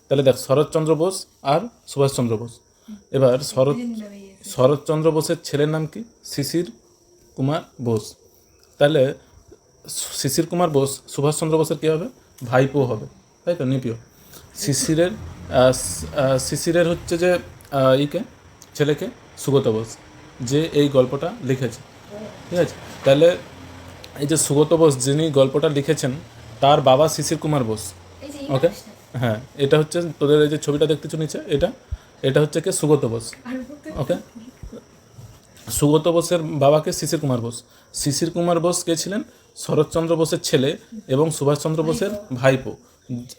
তাহলে দেখ শরৎচন্দ্র বোস আর সুভাষচন্দ্র বোস। এবার শরৎচন্দ্র বোসের ছেলের নাম কি? শিশির কুমার বোস। তাহলে শিশির কুমার বোস সুভাষচন্দ্র বোসের কী হবে? ভাইপো হবে, তাই তো, নিপিও। শিশিরের শিশিরের হচ্ছে যে ইকে ছেলেকে সুগত বোস, যে এই গল্পটা লিখেছে, ঠিক আছে। তাহলে এই যে সুগত বোস যিনি গল্পটা লিখেছেন তার বাবা শিশির কুমার বোস। ওকে, হ্যাঁ, এটা হচ্ছে তোদের এই যে ছবিটা দেখতেছ নিচে, এটা হচ্ছে কি সুগত বোস। ওকে, সুগত বোসের বাবাকে শিশির কুমার বোস। শিশির কুমার বোস কে ছিলেন? শরৎচন্দ্র বোসের ছেলে এবং সুভাষচন্দ্র বোসের ভাইপো।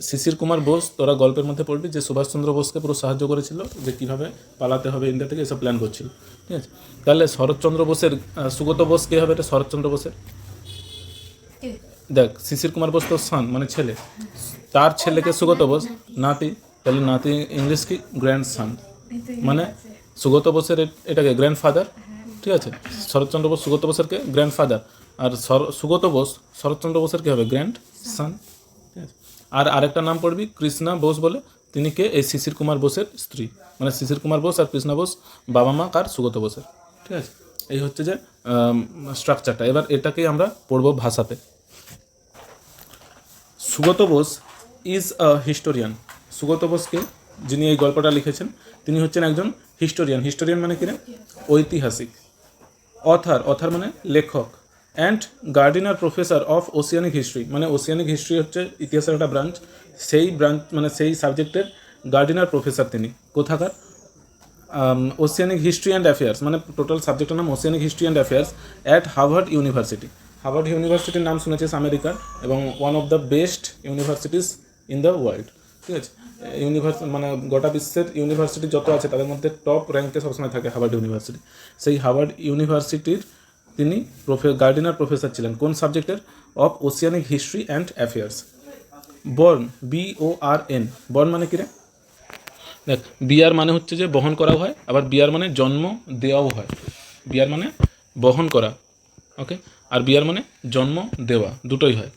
শিশির কুমার বোস তোরা গল্পের মধ্যে পড়বি যে সুভাষচন্দ্র বোসকে পুরো সাহায্য করেছিল, যে কীভাবে পালাতে হবে ইন্ডিয়া থেকে, এসব প্ল্যান করছিল, ঠিক আছে। তাহলে শরৎচন্দ্র বোসের সুগত বোস কে হবে? এটা শরৎচন্দ্র বোসের, দেখ শিশির কুমার বোস তো সান মানে ছেলে, তার ছেলেকে সুগত বোস নাতি, তাহলে নাতি ইংলিশ কি? গ্র্যান্ড সান, মানে সুগত বোসের এটাকে গ্র্যান্ডফাদার, ঠিক আছে। শরৎচন্দ্র বোস সুগত বোসের কে গ্র্যান্ডফাদার, আর সুগত বোস শরৎচন্দ্র বোসের কী হবে? গ্র্যান্ড সান, ঠিক আছে। আর আরেকটা নাম পড়বি কৃষ্ণা বোস বলে, তিনি কে? এই শিশির কুমার বোসের স্ত্রী, মানে শিশির কুমার বোস আর কৃষ্ণা বোস বাবা মা কার? সুগত বোসের, ঠিক আছে। এই হচ্ছে যে স্ট্রাকচারটা। এবার এটাকেই আমরা পড়ব ভাষাতে। Sugata Bose is a historian. Sugata বোসকে যিনি এই গল্পটা লিখেছেন তিনি হচ্ছেন একজন হিস্টোরিয়ান। হিস্টোরিয়ান মানে কি রে? ঐতিহাসিক। অথার মানে লেখক। And Gardiner professor of oceanic history, মানে ওসিয়ানিক হিস্ট্রি হচ্ছে ইতিহাসের একটা ব্রাঞ্চ, সেই ব্রাঞ্চ মানে সেই সাবজেক্টের গার্ডিনার প্রফেসর তিনি। কোথাকার? ওসিয়ানিক হিস্ট্রি অ্যান্ড অ্যাফেয়ার্স, মানে টোটাল সাবজেক্টের নাম oceanic history and affairs at Harvard university. Harvard ইউনিভার্সিটির নাম শুনেছিস আমেরিকার, এবং one of the best universities in the world, ঠিক আছে। মানে গোটা বিশ্বের ইউনিভার্সিটি যত আছে তাদের মধ্যে টপ র্যাঙ্কে সবসময় থাকে হার্ভার্ড ইউনিভার্সিটি। সেই হার্ভার্ড ইউনিভার্সিটির তিনি গার্ডিনার প্রফেসর ছিলেন। কোন সাবজেক্টের? Of oceanic history and affairs. Born, BORN, born মানে কি রে? দেখ, বিয়ার মানে হচ্ছে যে বহন করাও হয়, আবার বিয়ার মানে জন্ম দেওয়াও হয়। বিয়ার মানে বহন করা, ওকে, আর বিয়ার মানে জন্ম দেওয়া, দুটোই হয়,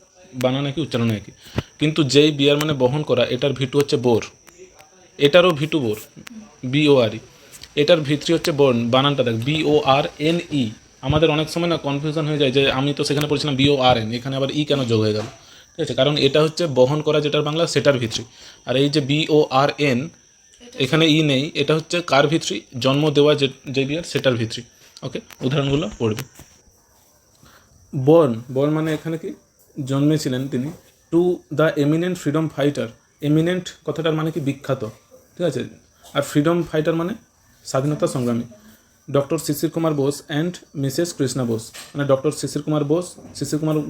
বানান একই উচ্চারণ একই। কিন্তু যেই বিয়ার মানে বহন করা, এটার ভিটু হচ্ছে বোর, এটারও ভিটু বোর, BORE। এটার ভিত্রি হচ্ছে বর্ন, বানানটা দেখ BORNE। আমাদের অনেক সময় না কনফিউশন হয়ে যায় যে আমি তো সেখানে পড়ছিলাম BORN, এখানে আবার কেন যোগ হয়ে গেল, ঠিক আছে। কারণ এটা হচ্ছে বহন করা, যেটার বাংলা সেটার ভিত্রি। আর এই যে BORN, এখানে নেই, এটা হচ্ছে কার ভিত্রি? জন্ম দেওয়া যে বিয়ার সেটার ভিত্রি। ওকে, উদাহরণগুলো পড়বে। বর্ন মানে এখানে কি? জন্মেছিলেন তিনি। To the eminent freedom fighter, eminent কথাটার মানে কি? বিখ্যাত, ঠিক আছে। আর ফ্রিডম ফাইটার মানে স্বাধীনতা সংগ্রামী। Doctor Shishir Kumar Bose and Mrs Krishna Bose, মানে ডক্টর শিশির কুমার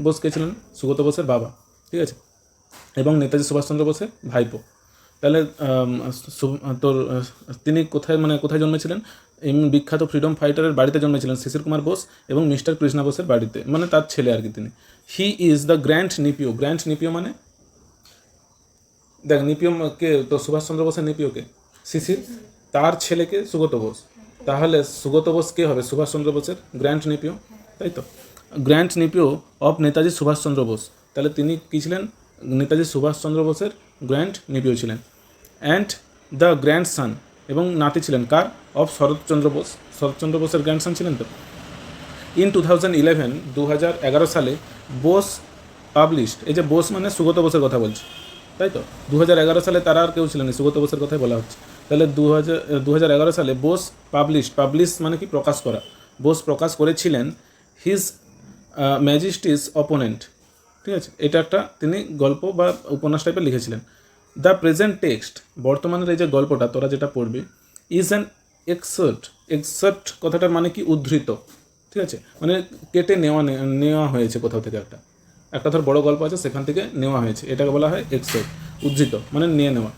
বোস কে ছিলেন? সুগত বোসের বাবা, ঠিক আছে, এবং নেতাজি সুভাষচন্দ্র বোসের ভাইপো। তাহলে তোর তিনি কোথায় জন্মেছিলেন? বিখ্যাত ফ্রিডম ফাইটারের বাড়িতে জন্মেছিলেন শিশির কুমার বোস এবং মিস্টার কৃষ্ণা বোসের বাড়িতে, মানে তার ছেলে আর কি তিনি। He is the grand nephew. Grand nephew মানে দেখ, নিপিও কে? তো সুভাষচন্দ্র বোসের নিপিওকে শিশির, তার ছেলেকে সুগত বোস। তাহলে সুগত বোস কে হবে? সুভাষচন্দ্র বোসের গ্র্যান্ড নিপিও, তাই তো। গ্র্যান্ড নিপিও অফ নেতাজি সুভাষচন্দ্র বোস, তাহলে তিনি কী ছিলেন? নেতাজি সুভাষচন্দ্র বোসের গ্র্যান্ড নিপিও ছিলেন। অ্যান্ড দ্য গ্র্যান্ড সান, এবং নাতি ছিলেন কার? অফ শরৎচন্দ্র বোস। শরৎচন্দ্র বোসের গ্র্যান্ড সান ছিলেন তো। ইন 2011 সালে বোস পাবলিশড, এই যে বোস মানে সুগত বোসের কথা বলছি, তাই তো। 2011 সালে তারা আর কেউ ছিলেন, সুগত বোসের কথাই বলা হচ্ছে। তাহলে 2011 সালে বোস পাবলিশ মানে কি? প্রকাশ করা। বোস প্রকাশ করেছিলেন হিজ ম্যাজেস্টিস অপোনেন্ট, ঠিক আছে। এটা একটা তিনি গল্প বা উপন্যাস টাইপের লিখেছিলেন। দ্য প্রেজেন্ট টেক্সট, বর্তমানের এই যে গল্পটা তোরা যেটা পড়বি, ইজ অ্যান এক্সেপ্ট কথাটার মানে কি? উদ্ধৃত, ঠিক আছে, মানে কেটে নেওয়া হয়েছে কোথাও থেকে। একটা ধর বড় গল্প আছে, সেখান থেকে নেওয়া হয়েছে, এটাকে বলা হয় এক্সেপ্ট, উদ্ধৃত মানে নিয়ে নেওয়া।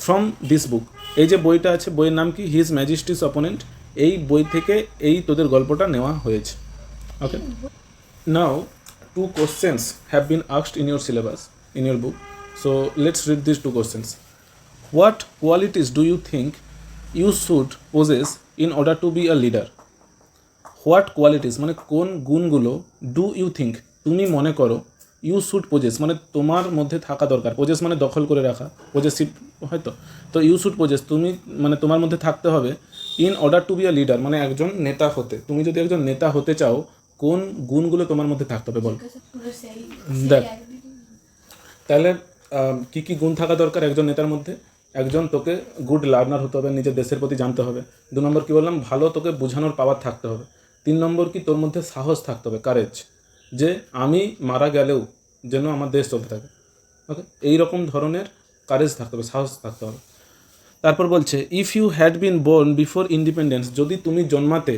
ফ্রম দিস বুক, এই যে বইটা আছে, বইয়ের নাম কি? His majesty's opponent. এই বই থেকে এই তোদের গল্পটা নেওয়া হয়েছে, ওকে। নাও 2 questions have been asked in your syllabus, in your book. So let's read these 2 questions. What qualities do you think you should possess in order to be a leader? What qualities মানে কোন গুণগুলো, do you think তুমি মনে করো, you should pauses মানে তোমার মধ্যে থাকা দরকার, পজেস মানে দখল করে রাখা, পজেসিভ হয়তো, তো ইউ শুড পজেস তুমি মানে তোমার মধ্যে থাকতে হবে in order to be a leader মানে একজন নেতা হতে। তুমি যদি একজন নেতা হতে চাও কোন গুণগুলো তোমার মধ্যে থাকতে হবে বল। দেখ তাহলে কী কী গুণ থাকা দরকার একজন নেতার মধ্যে? একজন তোকে গুড লার্নার হতে হবে, নিজের দেশের প্রতি জানতে হবে। 2 নম্বর কী বললাম, ভালো তোকে বোঝানোর পাওয়ার থাকতে হবে। 3 নম্বর কি তোর মধ্যে সাহস থাকতে হবে, কারেজ, যে আমি মারা গেলেও যেন আমার দেশ চলতে থাকে। ওকে, এইরকম ধরনের কারেজ থাকতে হবে, সাহস থাকতে হবে। তারপর বলছে if you had been born before independence, যদি তুমি জন্মাতে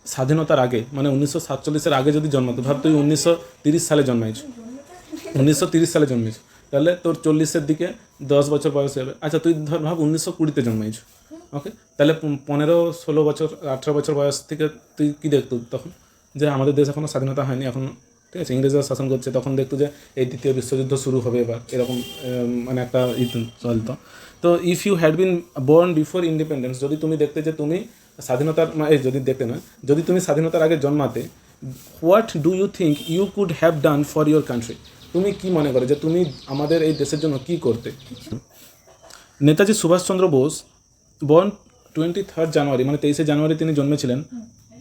স্বাধীনতার আগে মানে 1947-এর আগে যদি জন্মাতো, ভাব তুই 1930 সালে জন্মাইছ, 1930 সালে জন্মেছ, তাহলে তোর 40-এর দিকে 10 বছর বয়স হবে। আচ্ছা তুই ধর ভাব 1920-তে জন্মাইছ, ওকে, তাহলে 15-16 বছর 18 বছর বয়স থেকে তুই কী দেখতো তখন? যে আমাদের দেশ এখনও স্বাধীনতা হয়নি এখনও, ঠিক আছে, ইংরেজরা শাসন করছে। তখন দেখতো যে এই দ্বিতীয় বিশ্বযুদ্ধ শুরু হবে এবার, এরকম মানে একটা চলতো। তো if you had been born before independence, যদি তুমি দেখতে যে তুমি স্বাধীনতার যদি দেখতে নয়, যদি তুমি স্বাধীনতার আগে জন্মাতে, what do you think you could have done for your country, তুমি কি মনে করো যে তুমি আমাদের এই দেশের জন্য কি করতে? নেতাজি সুভাষচন্দ্র বোস বর্ন 23 জানুয়ারি মানে 23শে জানুয়ারি তিনি জন্মেছিলেন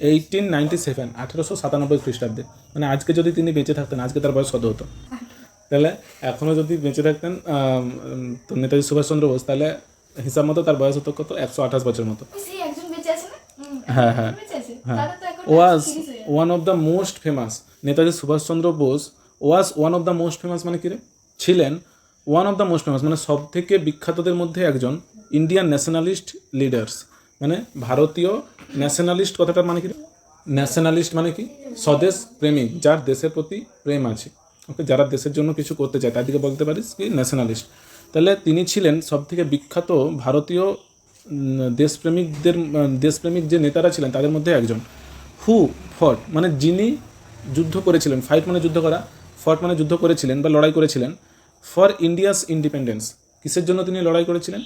1897, 1897 খ্রিস্টাব্দে। মানে আজকে যদি তিনি বেঁচে থাকতেন, আজকে তার বয়স কত হতো? তাহলে এখনও যদি বেঁচে থাকতেন তো নেতাজি সুভাষচন্দ্র বোস, তাহলে হিসাব মতো তার বয়স হতো কত? 128 বছর মতো। হ্যাঁ হ্যাঁ হ্যাঁ, was one of the most famous, Netaji Subhash Chandra Bose was one of the most famous মানে কি রে? ছিলেন one of the most famous মানে সব থেকে বিখ্যাতদের মধ্যে একজন, ইন্ডিয়ান ন্যাশনালিস্ট লিডার্স মানে ভারতীয় ন্যাশনালিস্ট, কথাটার মানে কি? ন্যাশনালিস্ট মানে কি? স্বদেশ প্রেমিক, যার দেশের প্রতি প্রেম আছে, ওকে, যারা দেশের জন্য কিছু করতে চায় তাদেরকে বলতে পারিস কি ন্যাশনালিস্ট। তাহলে তিনি ছিলেন সবথেকে বিখ্যাত ভারতীয় দেশপ্রেমিক যে নেতারা ছিলেন তাদের মধ্যে একজন। হু ফট মানে যিনি যুদ্ধ করেছিলেন, ফাইট মানে যুদ্ধ করা, ফট মানে যুদ্ধ করেছিলেন বা লড়াই করেছিলেন, ফর ইন্ডিয়াস ইন্ডিপেন্ডেন্স, কিসের জন্য তিনি লড়াই করেছিলেন?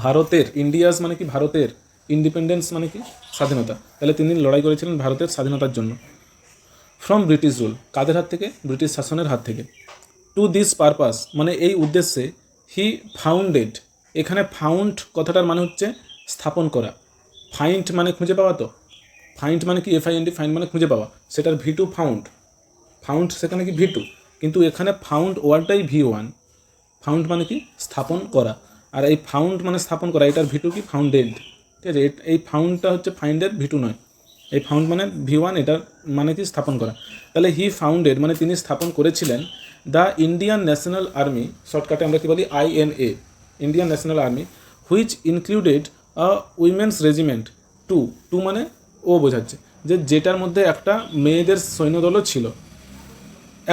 ভারতের, ইন্ডিয়াস মানে কি ভারতের, ইন্ডিপেন্ডেন্স মানে কি স্বাধীনতা, তাহলে তিনি লড়াই করেছিলেন ভারতের স্বাধীনতার জন্য। ফ্রম ব্রিটিশ রুল, কাদের হাত থেকে? ব্রিটিশ শাসনের হাত থেকে। টু দিস পারপাস মানে এই উদ্দেশ্যে, হি ফাউন্ডেড, এখানে ফাউন্ড কথাটার মানে হচ্ছে স্থাপন করা, ফাইন্ড মানে খুঁজে পাওয়া, তো ফাইন্ড মানে কি FIND, ফাইন্ড মানে খুঁজে পাওয়া, সেটার V2 ফাউন্ড, ফাউন্ড সেখানে কি V2, কিন্তু এখানে ফাউন্ড ওয়ার্ডটাই V1, ফাউন্ড মানে কি স্থাপন করা, আর এই ফাউন্ড মানে স্থাপন করা, এটার V2 কি ফাউন্ডেড, ঠিক আছে, এই ফাউন্ডটা হচ্ছে ফাইন্ডের V2 নয়, এই ফাউন্ড মানে V1, এটার মানে কি স্থাপন করা। তাহলে হি ফাউন্ডেড মানে তিনি স্থাপন করেছিলেন দ্য ইন্ডিয়ান ন্যাশনাল আর্মি, শর্টকাটে আমরা কি বলি INA, Indian National Army, which included a women's regiment, too মানে ও বোঝাচ্ছে যে যেটার মধ্যে একটা মেয়েদের সৈন্যদলও ছিল।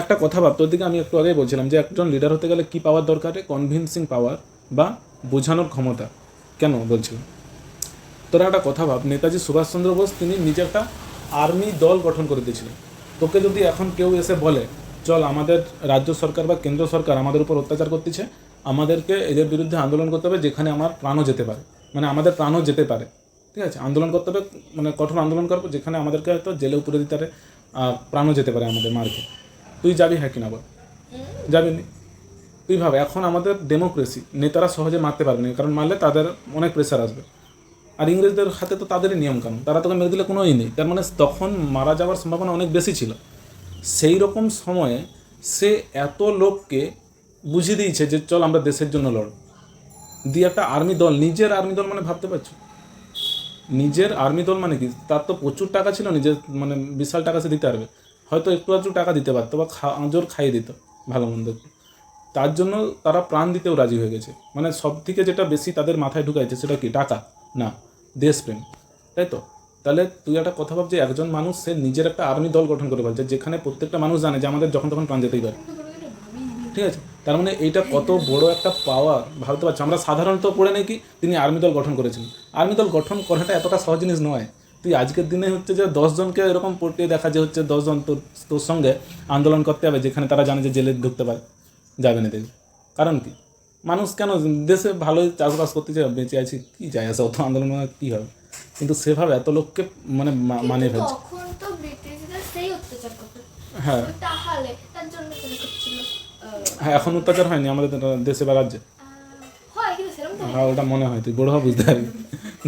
একটা কথা ভাব, তোর দিকে আমি একটু আগেই বলছিলাম যে একজন লিডার হতে গেলে কী পাওয়ার দরকার? কনভিন্সিং পাওয়ার বা বোঝানোর ক্ষমতা। কেন বলছিলাম? তোরা একটা কথা ভাব, নেতাজি সুভাষচন্দ্র বোস তিনি নিজে একটা আর্মি দল গঠন করে দিয়েছিলেন। তোকে যদি এখন কেউ এসে বলে চল আমাদের রাজ্য সরকার বা কেন্দ্র সরকার আমাদের উপর অত্যাচার করতেছে, আমাদেরকে এদের বিরুদ্ধে আন্দোলন করতে হবে যেখানে আমার প্রাণও যেতে পারে, মানে আমাদের প্রাণও যেতে পারে, ঠিক আছে, আন্দোলন করতে হবে, মানে কঠোর আন্দোলন করবো যেখানে আমাদেরকে হয়তো জেলেও পুরে দিতে পারে, প্রাণও যেতে পারে আমাদের মার্কে, তুই যাবি? হ্যাঁ কিনা বল? যাবি নি? তুই ভাবে এখন আমাদের ডেমোক্রেসি, নেতারা সহজে মারতে পারবে না, কারণ মারলে তাদের অনেক প্রেশার আসবে, আর ইংরেজদের হাতে তো তাদেরই নিয়মকানুন, তারা তোকে মেরে দিলে কোনোই নেই, তার মানে তখন মারা যাওয়ার সম্ভাবনা অনেক বেশি ছিল। সেই রকম সময়ে সে এত লোককে বুঝিয়ে দিয়েছে যে চল আমরা দেশের জন্য লড়, দিয়ে একটা আর্মি দল, নিজের আর্মি দল, মানে ভাবতে পারছো নিজের আর্মি দল মানে কি? তার তো প্রচুর টাকা ছিল, নিজের মানে বিশাল টাকা সে দিতে পারবে, হয়তো একটু আধটু টাকা দিতে পারতো বা জোর খাইয়ে দিত ভালো মন্দ, তার জন্য তারা প্রাণ দিতেও রাজি হয়ে গেছে। মানে সব থেকে যেটা বেশি তাদের মাথায় ঢুকাইছে সেটা কি? টাকা না, দেশপ্রেম, তাই তো? তাহলে তুই একটা কথা ভাব যে একজন মানুষ সে নিজের একটা আর্মি দল গঠন করে ফেলছে যেখানে প্রত্যেকটা মানুষ জানে যে আমাদের যখন তখন প্রাণ যেতেই পারে, ঠিক আছে, তার মানে এইটা কত বড় একটা পাওয়ার ভাবতে পারছো। আমরা সাধারণত পড়ে নাকি তিনি আর্মি দল গঠন করেছেন, আর্মি দল গঠন করাটা এতটা সহজ জিনিস নয়। তুই আজকের দিনে হচ্ছে যে 10 জনকে এরকম পড়তে দেখা যে হচ্ছে 10 জন তোর সঙ্গে আন্দোলন করতে হবে যেখানে তারা জানে যে জেলে ঢুকতে পারে, যাবে না দেখবে, কারণ কি? মানুষ কেন দেশে ভালোই চাষবাস করতে চায়, বেঁচে আছি, কী যায় আসে, অত আন্দোলন কী হবে, কিন্তু সেভাবে এত লোককে মানে মানিয়ে ফেলছে। হ্যাঁ হ্যাঁ, এখন অত্যাচার হয়নি আমাদের দেশে বা রাজ্যে? হ্যাঁ, ওটা মনে হয়, তুই বড় হওয়া বুঝতে পারবি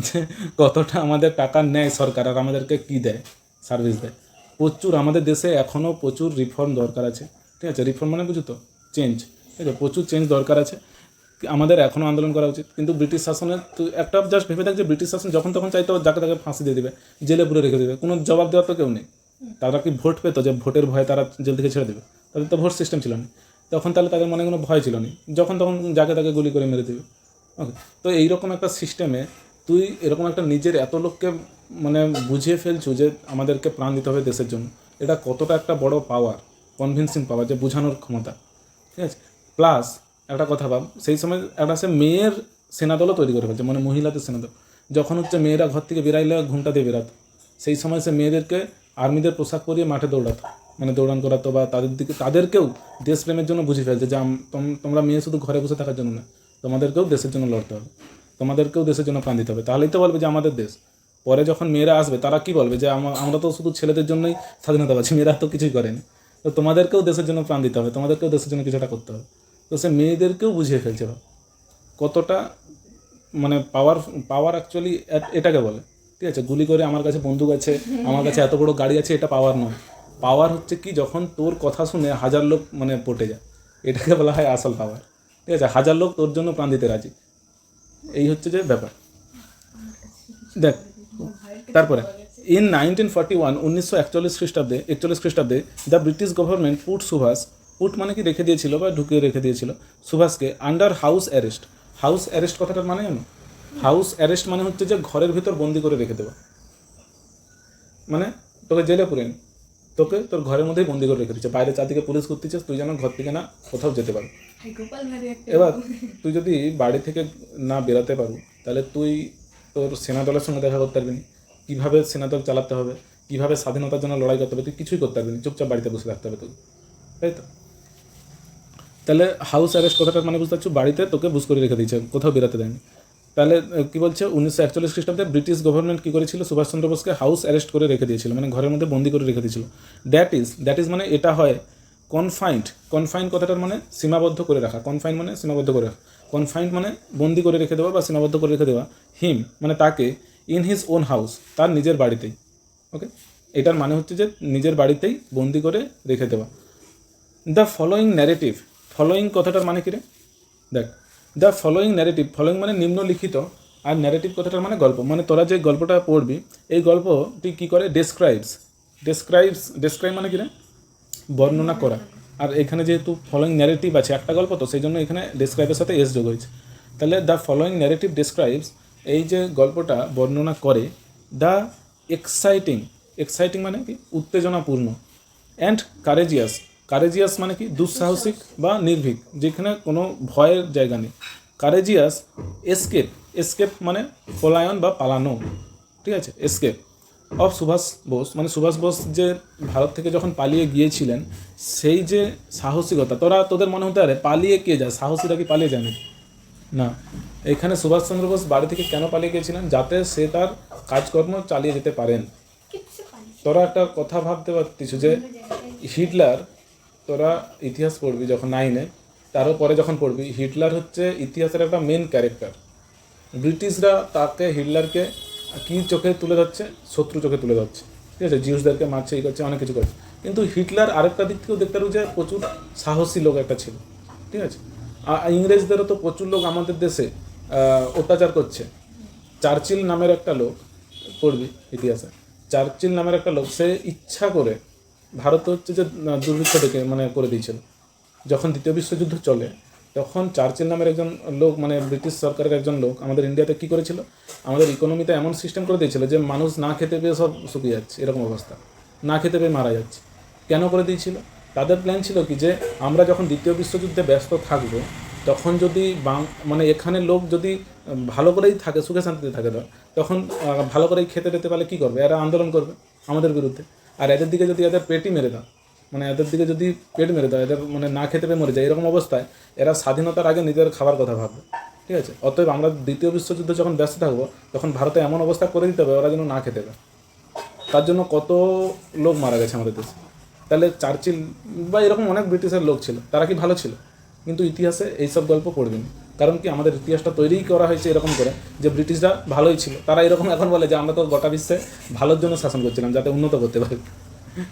যে কতটা আমাদের টাকা নেয় সরকার আর আমাদেরকে কী দেয়, সার্ভিস দেয়। প্রচুর আমাদের দেশে এখনও প্রচুর রিফর্ম দরকার আছে, ঠিক আছে? রিফর্ম মানে বুঝো তো, চেঞ্জ, ঠিক আছে? প্রচুর চেঞ্জ দরকার আছে, আমাদের এখনও আন্দোলন করা উচিত। কিন্তু ব্রিটিশ শাসনের তুই একটা জাস্ট ভেবে দেখ যে ব্রিটিশ শাসন যখন তখন চাইতো যাকে তাকে ফাঁসি দিয়ে দেবে, জেলে পুরে রেখে দেবে, কোনো জবাব দেওয়ার তো কেউ নেই। তারা কি ভোট পেতো যে ভোটের ভয়ে তারা জেল থেকে ছেড়ে দেবে? তাদের তো ভোট সিস্টেম ছিল না তখন, তাহলে তাদের মনে কোনো ভয় ছিল না, যখন তখন যাকে তাকে গুলি করে মেরে দেবে। ওকে, তো এইরকম একটা সিস্টেমে তুই এরকম একটা নিজের এত লোককে মানে বুঝিয়ে ফেলছু যে আমাদেরকে প্রাণ দিতে হবে দেশের জন্য, এটা কতটা একটা বড় পাওয়ার, কনভিন্সিং পাওয়ার, যে বোঝানোর ক্ষমতা, ঠিক আছে? প্লাস একটা কথা ভাব, সেই সময় একটা সে মেয়ের সেনাদলও তৈরি করে ফেলছে, মানে মহিলাদের সেনাদল। যখন হচ্ছে মেয়েরা ঘর থেকে বেরাইলে ঘুমটা দিয়ে বেরাতো, সেই সময় সে মেয়েদেরকে আর্মিদের পোশাক পরিয়ে মাঠে দৌড়াতো, মানে দৌড়ান করাতো, বা তাদেরকেও দেশপ্রেমের জন্য বুঝে ফেলছে যে তোমরা মেয়ে শুধু ঘরে বসে থাকার জন্য না, তোমাদেরকেও দেশের জন্য লড়তে হবে, তোমাদেরকেও দেশের জন্য প্রাণ দিতে হবে। তাহলেই তো বলবে যে আমাদের দেশ। পরে যখন মেয়েরা আসবে তারা কি বলবে যে আমরা তো শুধু ছেলেদের জন্যই স্বাধীনতা পাচ্ছি, মেয়েরা তো কিছুই করেনি, তো তোমাদেরকেও দেশের জন্য প্রাণ দিতে হবে, তোমাদেরকেও দেশের জন্য কিছুটা করতে হবে। তো সে মেয়েদেরকেও বুঝিয়ে ফেলছে কতটা মানে পাওয়ার অ্যাকচুয়ালি এটাকে বলে, ঠিক আছে? গুলি করে আমার কাছে বন্দুক আছে, আমার কাছে এত বড় গাড়ি আছে, এটা পাওয়ার নয়। পাওয়ার হচ্ছে কি, যখন তোর কথা শুনে হাজার লোক মানে পটে যায়, এটাকে বলা হয় আসল পাওয়ার, ঠিক আছে? হাজার লোক তোর জন্য প্রাণ দিতে রাজি, এই হচ্ছে যে ব্যাপার। দেখ তারপরে ইন 1941, 1941 খ্রিস্টাব্দে, 41 খ্রিস্টাব্দে the British government put Subhas, put মানে কি রেখে দিয়েছিল বা ঢুকিয়ে রেখে দিয়েছিল সুভাষকে under house arrest. House arrest কথাটার মানে জানো? হাউস অ্যারেস্ট মানে হচ্ছে যে ঘরের ভিতর বন্দি করে রেখে দেওয়া, মানে তোকে জেলে পুরে নি, তোকে তোর ঘরের মধ্যেই বন্দি করে রেখে দিচ্ছে, বাইরে চারদিকে পুলিশ করতেছিস, তুই যেন ঘর থেকে না কোথাও যেতে পারো। এবার তুই যদি বাড়ি থেকে না বেরোতে পারো, তাহলে তুই তোর সেনাদলের সঙ্গে দেখা করতে পারবি না, কীভাবে সেনাদল চালাতে হবে, কীভাবে স্বাধীনতার জন্য লড়াই করতে হবে, তুই কিছুই করতে পারবি না, চুপচাপ বাড়িতে বসে থাকতে হবে তোকে, তাই তো? তাহলে হাউস অ্যারেস্ট কথাটার মানে বুঝতে পারছো, বাড়িতে তোকে বুঝ করে রেখে দিয়েছে, কোথাও বেরোতে দেয়নি। তাহলে কী বলছে, 1941 খ্রিস্টাব্দে ব্রিটিশ গভর্নমেন্ট কী করেছিল, সুভাষচন্দ্র বোসকে হাউস অ্যারেস্ট করে রেখে দিয়েছিল, মানে ঘরের মধ্যে বন্দি করে রেখে দিয়েছিল। দ্যাট ইজ মানে এটা হয় কনফাইন্ড কথাটার মানে সীমাবদ্ধ করে রাখা, কনফাইন্ড মানে সীমাবদ্ধ করে রাখা, কনফাইন্ড মানে বন্দি করে রেখে দেওয়া বা সীমাবদ্ধ করে রেখে দেওয়া। হিম মানে তাকে, ইন হিজ ওন হাউস, তার নিজের বাড়িতেই। ওকে, এটার মানে হচ্ছে যে নিজের বাড়িতেই বন্দি করে রেখে দেওয়া। দ্য ফলোয়িং ন্যারেটিভ, ফলোয়িং কথাটার মানে কী রে? দেখ, দ্য ফলোয়িং ন্যারেটিভ, ফলোয়িং মানে নিম্নলিখিত, আর ন্যারেটিভ কথাটার মানে গল্প, মানে তোরা যে গল্পটা পড়বি এই গল্পটি কী করে, ডেসক্রাইব মানে কী রে? বর্ণনা করা। আর এখানে যেহেতু ফলোয়িং ন্যারেটিভ আছে একটা গল্প, তো সেই জন্য এখানে ডেসক্রাইবের সাথে এস যোগ হয়েছে। তাহলে দ্য ফলোয়িং ন্যারেটিভ ডেসক্রাইবস, এই যে গল্পটা বর্ণনা করে, দ্য এক্সাইটিং মানে কি, উত্তেজনাপূর্ণ, অ্যান্ড কারেজিয়াস মানে কি, দুঃসাহসিক বা নির্ভীক, যেখানে কোনো ভয়ের জায়গা নেই। কারেজিয়াস এসকেপ মানে পলায়ন বা পালানো, ঠিক আছে? এসকেপ অফ সুভাষ বোস, মানে সুভাষ বোস যে ভারত থেকে যখন পালিয়ে গিয়েছিলেন, সেই যে সাহসিকতা, তোদের মনে হতে পারে পালিয়ে কে যায়, সাহসীরা কি পালিয়ে যায় না? এখানে সুভাষচন্দ্র বোস বাড়ি থেকে কেন পালিয়ে গিয়েছিলেন, যাতে সে তার কাজকর্ম চালিয়ে যেতে পারেন। তোরা একটা কথা ভাবতে পারতিস যে হিটলার, তোরা ইতিহাস পড়বি যখন 9-এ, তারও পরে যখন পড়বি, হিটলার হচ্ছে ইতিহাসের একটা মেন ক্যারেক্টার। ব্রিটিশরা তাকে, হিটলারকে কী চোখে তুলে ধরছে, শত্রু চোখে তুলে ধরছে, ঠিক আছে? জিউসদেরকে মারছে, এই করছে, অনেক কিছু করছে। কিন্তু হিটলার আরেকটা দিক থেকেও দেখতে পারো যে প্রচুর সাহসী লোক একটা ছিল, ঠিক আছে? ইংরেজদেরও তো প্রচুর লোক আমাদের দেশে অত্যাচার করছে। চার্চিল নামের একটা লোক, পড়বি ইতিহাসে, চার্চিল নামের একটা লোক, সে ইচ্ছা করে ভারত হচ্ছে যে দুর্ভিক্ষ ডেকে মানে করে দিয়েছিল। যখন দ্বিতীয় বিশ্বযুদ্ধ চলে, তখন চার্চিল নামের একজন লোক, মানে ব্রিটিশ সরকারের একজন লোক, আমাদের ইন্ডিয়াতে কী করেছিল, আমাদের ইকোনমিতে এমন সিস্টেম করে দিয়েছিল যে মানুষ না খেতে পেয়ে সব শুকিয়ে যাচ্ছে, এরকম অবস্থা, না খেতে পেয়ে মারা যাচ্ছে। কেন করে দিয়েছিল? তাদের প্ল্যান ছিল কি, যে আমরা যখন দ্বিতীয় বিশ্বযুদ্ধে ব্যস্ত থাকবো, তখন যদি মানে এখানে লোক যদি ভালো করেই থাকে, সুখে শান্তিতে থাকে, তখন ভালো করেই খেতে দিতে পারলে কী করবে, এরা আন্দোলন করবে আমাদের বিরুদ্ধে। আর এদের দিকে যদি এদের পেটই মেরে দাও, মানে এদের দিকে যদি পেট মেরে দেয়, এদের মানে না খেতে পেয়ে মরে যায়, এরকম অবস্থায় এরা স্বাধীনতার আগে নিজের খাবার কথা ভাববে, ঠিক আছে? অতএব আমরা দ্বিতীয় বিশ্বযুদ্ধে যখন ব্যস্ত থাকবো, তখন ভারতে এমন অবস্থা করে দিতে হবে ওরা যেন না খেতে পারে। তার জন্য কত লোক মারা গেছে আমাদের দেশে। তাহলে চার্চিল বা এরকম অনেক ব্রিটিশের লোক ছিল, তারা কি ভালো ছিল? কিন্তু ইতিহাসে এইসব গল্প পড়বেন। কারণ কি, আমাদের ইতিহাসটা তৈরিই করা হয়েছে এরকম করে যে ব্রিটিশরা ভালোই ছিল, তারা এরকম এখন বলে যে আমরা তো গোটা বিশ্বে ভালোর জন্য শাসন করছিলাম, যাতে উন্নত করতে পারি।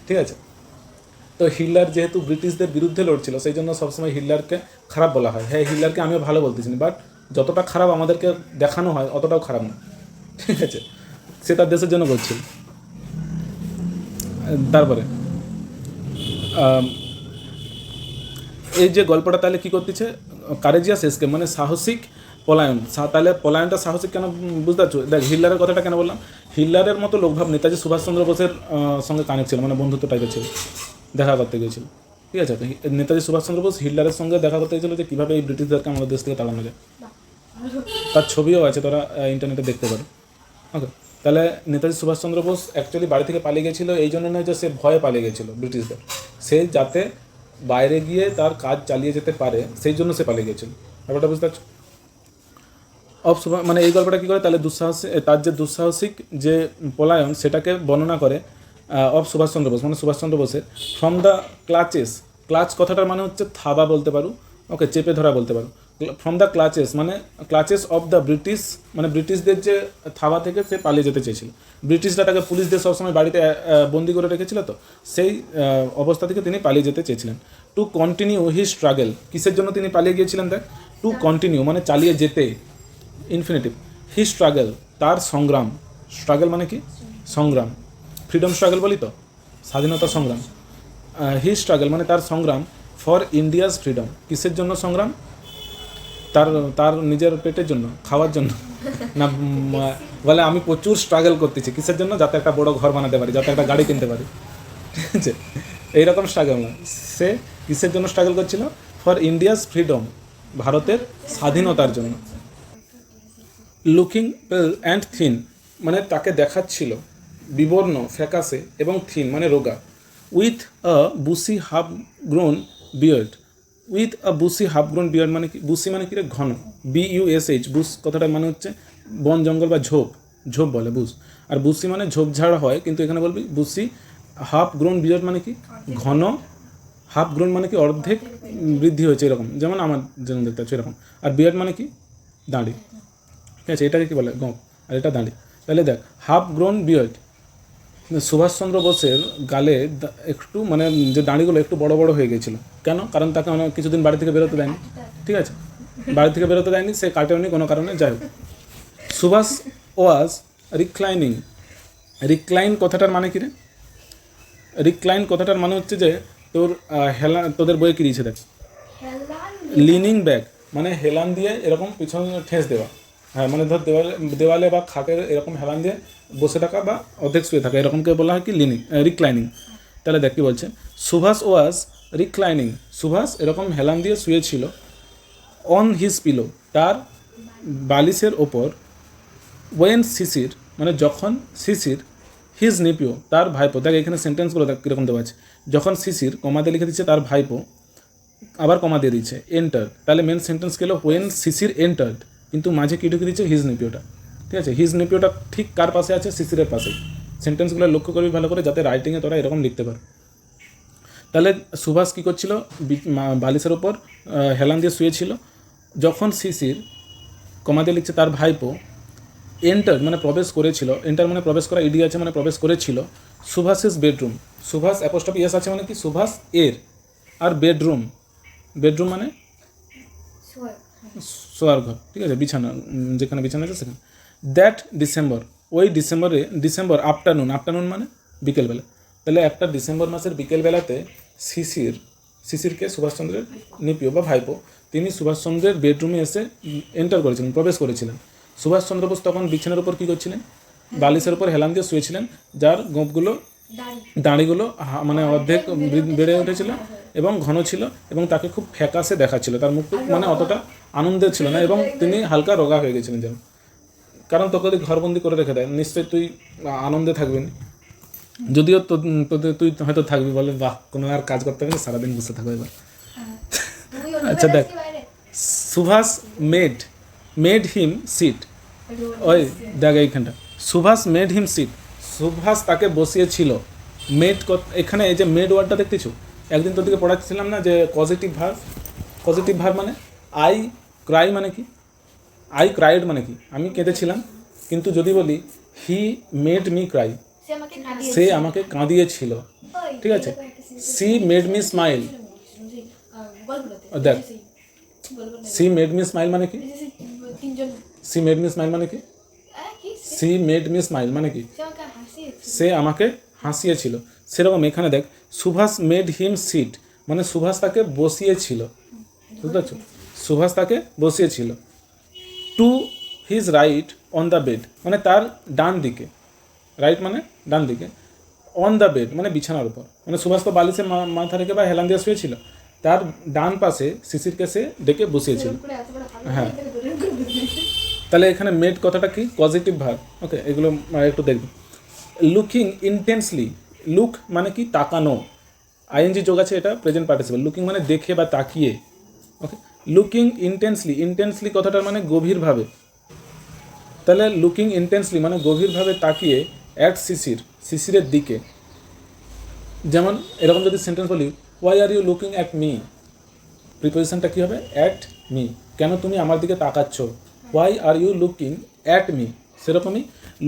ঠিক আছে, তো হিটলার যেহেতু ব্রিটিশদের বিরুদ্ধে লড়ছিল, সেই জন্য সবসময় হিটলারকে খারাপ বলা হয়। হ্যাঁ, হিটলারকে আমিও ভালো বলতেছি, বাট যতটা খারাপ আমাদেরকে দেখানো হয় অতটাও খারাপ না। ঠিক আছে, সে তার দেশের জন্য করছিল। তারপরে এই যে গল্পটা তাহলে কী করতেছে, কারেজিয়াস এসকেপ মানে সাহসিক পলায়ন। তাহলে পলায়নটা সাহসিক কেন বুঝতে পারছো? দেখ, হিটলারের কথাটা কেন বললাম, হিটলারের মতো লোকভাব নেতাজি সুভাষচন্দ্র বোসের সঙ্গে কানেক্ট ছিল, মানে বন্ধুত্ব টাইপের ছিল, দেখা করতে গিয়েছিল। ঠিক আছে, নেতাজি সুভাষচন্দ্র বোস হিটলারের সঙ্গে দেখা করতে গিয়েছিল যে কীভাবে এই ব্রিটিশদেরকে আমাদের দেশ থেকে তাড়ানো যায়। তার ছবিও আছে, তারা ইন্টারনেটে দেখতে পারো। ওকে, তাহলে নেতাজি সুভাষচন্দ্র বোস অ্যাকচুয়ালি বাড়ি থেকে পালিয়ে গেছিলো এই জন্য নয় যে সে ভয়ে পালিয়ে গেছিলো ব্রিটিশদের, সে যাতে বাইরে গিয়ে তার কাজ চালিয়ে যেতে পারে সেই জন্য সে পালিয়ে গেছিল। ব্যাপারটা বুঝতে পারছো? মানে এই গল্পটা কী করে, তাহলে তার যে দুঃসাহসিক যে পলায়ন সেটাকে বর্ণনা করে অফ সুভাষচন্দ্র বোস, মানে সুভাষচন্দ্র বোসের ফ্রম দ্য ক্লাচেস। ক্লাচ কথাটার মানে হচ্ছে থাবা বলতে পারো, ওকে, চেপে ধরা বলতে পারো। ফ্রম দ্য ক্লাচেস মানে ক্লাচেস অফ দ্য ব্রিটিশ, মানে ব্রিটিশদের যে থাবা থেকে সে পালিয়ে যেতে চেয়েছিল। ব্রিটিশরা তাকে পুলিশদের সবসময় বাড়িতে বন্দি করে রেখেছিল, তো সেই অবস্থা থেকে তিনি পালিয়ে যেতে চেয়েছিলেন। টু কন্টিনিউ হি স্ট্রাগল, কিসের জন্য তিনি পালিয়ে গিয়েছিলেন? দেখ, টু কন্টিনিউ মানে চালিয়ে যেতে, ইনফিনিটিভ। হি স্ট্রাগল তার সংগ্রাম, স্ট্রাগল মানে কি? সংগ্রাম। ফ্রিডম স্ট্রাগল বলি তো, স্বাধীনতা সংগ্রাম। হি স্ট্রাগল মানে তার সংগ্রাম ফর ইন্ডিয়াস ফ্রিডম, কিসের জন্য সংগ্রাম? তার নিজের পেটের জন্য, খাওয়ার জন্য না? বলে আমি প্রচুর স্ট্রাগল করতেছি, কিসের জন্য? যাতে একটা বড় ঘর বানাতে পারি, যাতে একটা গাড়ি কিনতে পারি। ঠিক আছে, এইরকম স্ট্রাগল না। সে কিসের জন্য স্ট্রাগল করছিল? ফর ইন্ডিয়াস ফ্রিডম, ভারতের স্বাধীনতার জন্য। লুকিং পেল অ্যান্ড থিন মানে তাকে দেখাচ্ছিল বিবর্ণ, ফ্যাকাসে এবং থিন মানে রোগা। With a bushy half grown beard, with a bushy half grown beard মানে কি? বুসি মানে কি রে? ঘন। BUSH, বুস কথাটার মানে হচ্ছে বন জঙ্গল বা ঝোপ, ঝোপ বলে বুস। আর বুসি মানে ঝোপঝাড় হয়, কিন্তু এখানে বলবি বুসি হাফ গ্রোন বিয়ার্ড মানে কি? ঘন। হাফ গ্রোন মানে কি? অর্ধেক বৃদ্ধি হয়েছে, এরকম, যেমন আমার যেমন দেখতে পাচ্ছি এরকম। আর বিয়ার্ড মানে কি? দাঁড়ি। ঠিক আছে, এটাকে কী বলে? গোঁফ। আর এটা দাঁড়ি। তাহলে দেখ, হাফ গ্রোন বিয়ার্ড, সুভাষচন্দ্র বোসের গালে একটু মানে যে দাঁড়িগুলো একটু বড় বড় হয়ে গেছিলো। কেন? কারণ তাকে অনেক কিছুদিন বাড়ি থেকে বেরোতে দেয়নি। ঠিক আছে, বাড়ি থেকে বেরোতে দেয়নি, সে কাটেওনি কোনো কারণে। যাই হোক, সুভাষ ওয়াজ রিক্লাইনিং। রিক্লাইন কথাটার মানে কী রে? রিক্লাইন কথাটার মানে হচ্ছে যে তোর তোদের বইয়ে কী দিয়েছে দেখ, লিনিং ব্যাক মানে হেলান দিয়ে এরকম পিছনে ঠেস দেওয়া। হ্যাঁ, মানে ধর দেওয়ালে বা খাটের এরকম হেলান দিয়ে বসে থাকা বা অর্ধেক শুয়ে থাকা, এরকমকে বলা হয় কি? রিক্লাইনিং। তাহলে দেখ কী বলছে, সুভাষ ওয়াজ রিক্লাইনিং, সুভাষ এরকম হেলান দিয়ে শুয়েছিল। অন হিজ পিলো, তার বালিশের ওপর। ওয়েন শিশির মানে যখন শিশির, হিজ নিপিও তার ভাইপো। দেখ এখানে সেন্টেন্সগুলো দেখ কীরকম দেওয়া আছে। যখন শিশির, কমাতে লিখে দিচ্ছে তার ভাইপো, আবার কমা দিয়ে দিচ্ছে, এন্টার। তাহলে মেন সেন্টেন্স গেল ওয়েন শিশির এন্টার্ড, কিন্তু মাঝে কী ঢুকে দিচ্ছে? হিজ নেপিওটা। ঠিক আছে, হিজ নেপিওটা ঠিক কার পাশে আছে? শিশিরের পাশে। সেন্টেন্সগুলো লক্ষ্য করবি ভালো করে, যাতে রাইটিংয়ে তোরা এরকম লিখতে পার। তাহলে সুভাষ কী করছিল? বালিশের ওপর হেলান দিয়ে শুয়েছিল। যখন শিশির, কমা দিয়ে লিখছে তার ভাইপো, এন্টার মানে প্রবেশ করেছিল। এন্টার মানে প্রবেশ করা, ইডি আছে মানে প্রবেশ করেছিল। সুভাষের বেডরুম, সুভাষ অ্যাপোস্ট্রফি এস আছে মানে কি? সুভাষ এর। আর বেডরুম, বেডরুম মানে শোয়ার ঘর। ঠিক আছে, বিছানা, যেখানে বিছানা আছে সেখানে। দ্যাট ডিসেম্বর, ওই ডিসেম্বর আফটারনুন, আফটারনুন মানে বিকেলবেলা। তাহলে একটা ডিসেম্বর মাসের বিকেলবেলাতে শিশিরকে সুভাষচন্দ্রের নিপিও বা ভাইপো, তিনি সুভাষচন্দ্রের বেডরুমে এসে এন্টার করেছিলেন, প্রবেশ করেছিলেন। সুভাষচন্দ্র বোস তখন বিছানার উপর কী করছিলেন? বালিশের উপর হেলান দিয়ে শুয়েছিলেন, যার গোঁপগুলো, দাঁড়িগুলো মানে অর্ধেক বেড়ে উঠেছিল এবং ঘন ছিল, এবং তাকে খুব ফ্যাকাসে দেখাচ্ছিল, তার মুখ মানে অতটা আনন্দের ছিল না, এবং তিনি হালকা রোগা হয়ে গেছিলেন যেন। কারণ তোকে যদি ঘরবন্দি করে রেখে দেয়, নিশ্চয়ই তুই আনন্দে থাকবি না। যদিও তুই হয়তো থাকবি, বলে বাহ, কোনো আর কাজ করতে হবে না, সারাদিন বসে থাকবে এবার। আচ্ছা দেখ, সুভাষ মেড হিম সিট, ওই দেখ এইখানটা, Subhash made him seat, Subhash তাকে বসিয়েছিল। মেড, এখানে এই যে মেড ওয়ার্ডটা দেখতেছো, একদিন তোর দিকে পড়াচ্ছিলাম না যে পজিটিভ ভার্ব, পজিটিভ ভার্ব মানে আই ক্রাই মানে কি, আই ক্রাইড মানে কি আমি কেঁদেছিলাম। কিন্তু যদি বলি হি মেড মি ক্রাই, সে আমাকে কাঁদিয়েছিল, ঠিক আছে। সি মেড মি স্মাইল, দেখ সি মেড মি স্মাইল মানে কি, সি মেড মি স্মাইল মানে কি, সি মেড মি স্মাইল মানে কি সে আমাকে হাসিয়েছিল। সেরকম এখানে দেখ সুভাষ মেড হিম সিট মানে সুভাষ তাকে বসিয়েছিল, বুঝতে পারছো, সুভাষ তাকে বসিয়েছিল। To his right on the bed মানে তার ডান দিকে, রাইট মানে ডান দিকে, অন দ্য বেড মানে বিছানার উপর, মানে সুভাষ তো বালিশে মাথা রেখে বা হেলান দিয়ে শুয়েছিল, তার ডান পাশে শিশিরকে সে ডেকে বসিয়েছিল। হ্যাঁ, তাহলে এখানে মেড কথাটা কি, পজিটিভ ভার্ব। ওকে, এগুলো একটু দেখবে। লুকিং ইন্টেন্সলি, লুক মানে কি তাকানো, আইএনজি যোগ আছে, এটা প্রেজেন্ট পার্টিসিপল। লুকিং মানে দেখে বা তাকিয়ে। ওকে, লুকিং ইন্টেন্সলি, ইন্টেন্সলি কথাটার মানে গভীরভাবে। তাহলে লুকিং ইন্টেন্সলি মানে গভীরভাবে তাকিয়ে অ্যাট শিশির, শিশিরের দিকে। যেমন এরকম যদি সেন্টেন্স বলি, why are you looking at me, প্রিপোজিশনটা কী হবে, অ্যাট মি, কেন তুমি আমার দিকে তাকাচ্ছ, why are you looking at me. সেরকমই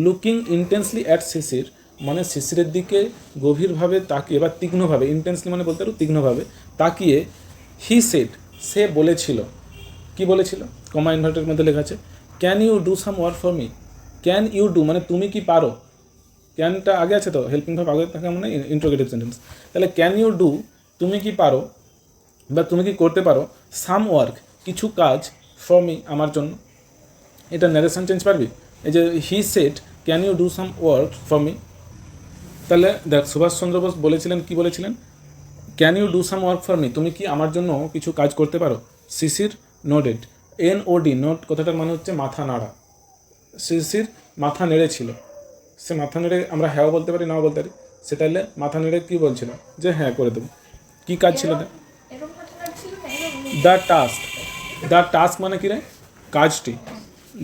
লুকিং ইন্টেন্সলি অ্যাট শিশির মানে শিশিরের দিকে গভীরভাবে তাকিয়ে বা তীক্ষ্ণভাবে, ইন্টেন্সলি মানে বলতে পারো তীক্ষ্ণভাবে তাকিয়ে, হি সেড সে বলেছিল, কি বলেছিল, কমা ইনভার্টের মধ্যে লেখা আছে, can you do some work for me, can you do মানে তুমি কি পারো, ক্যানটা আগে আছে তো, হেল্পিং ভার্ব আগে থাকে মানে ইন্ট্রোগেটিভ সেন্টেন্স। তাহলে ক্যান ইউ ডু তুমি কি পারো বা তুমি কি করতে পারো, সাম ওয়ার্ক কিছু কাজ, ফর মি আমার জন্য। এটা ন্যারেশন চেঞ্জ পারবি, এই যে he said can you do some work for me. তাহলে দেখ সুভাষচন্দ্র বোস বলেছিলেন, কি বলেছিলেন, can you do some work for me, তুমি কি আমার জন্য কিছু কাজ করতে পারো। শিশির নোডেড, NOD নোট কথাটার মানে হচ্ছে মাথা নাড়া, শিশির মাথা নেড়েছিল, সে মাথা নেড়ে আমরা হ্যাঁ বলতে পারি নাও বলতে পারি, সেটা হলে মাথা নেড়ে কী বলছিল, যে হ্যাঁ করে দেবো। কী কাজ ছিল না, দ্য টাস্ক, দ্য টাস্ক মানে কী রে, কাজটি,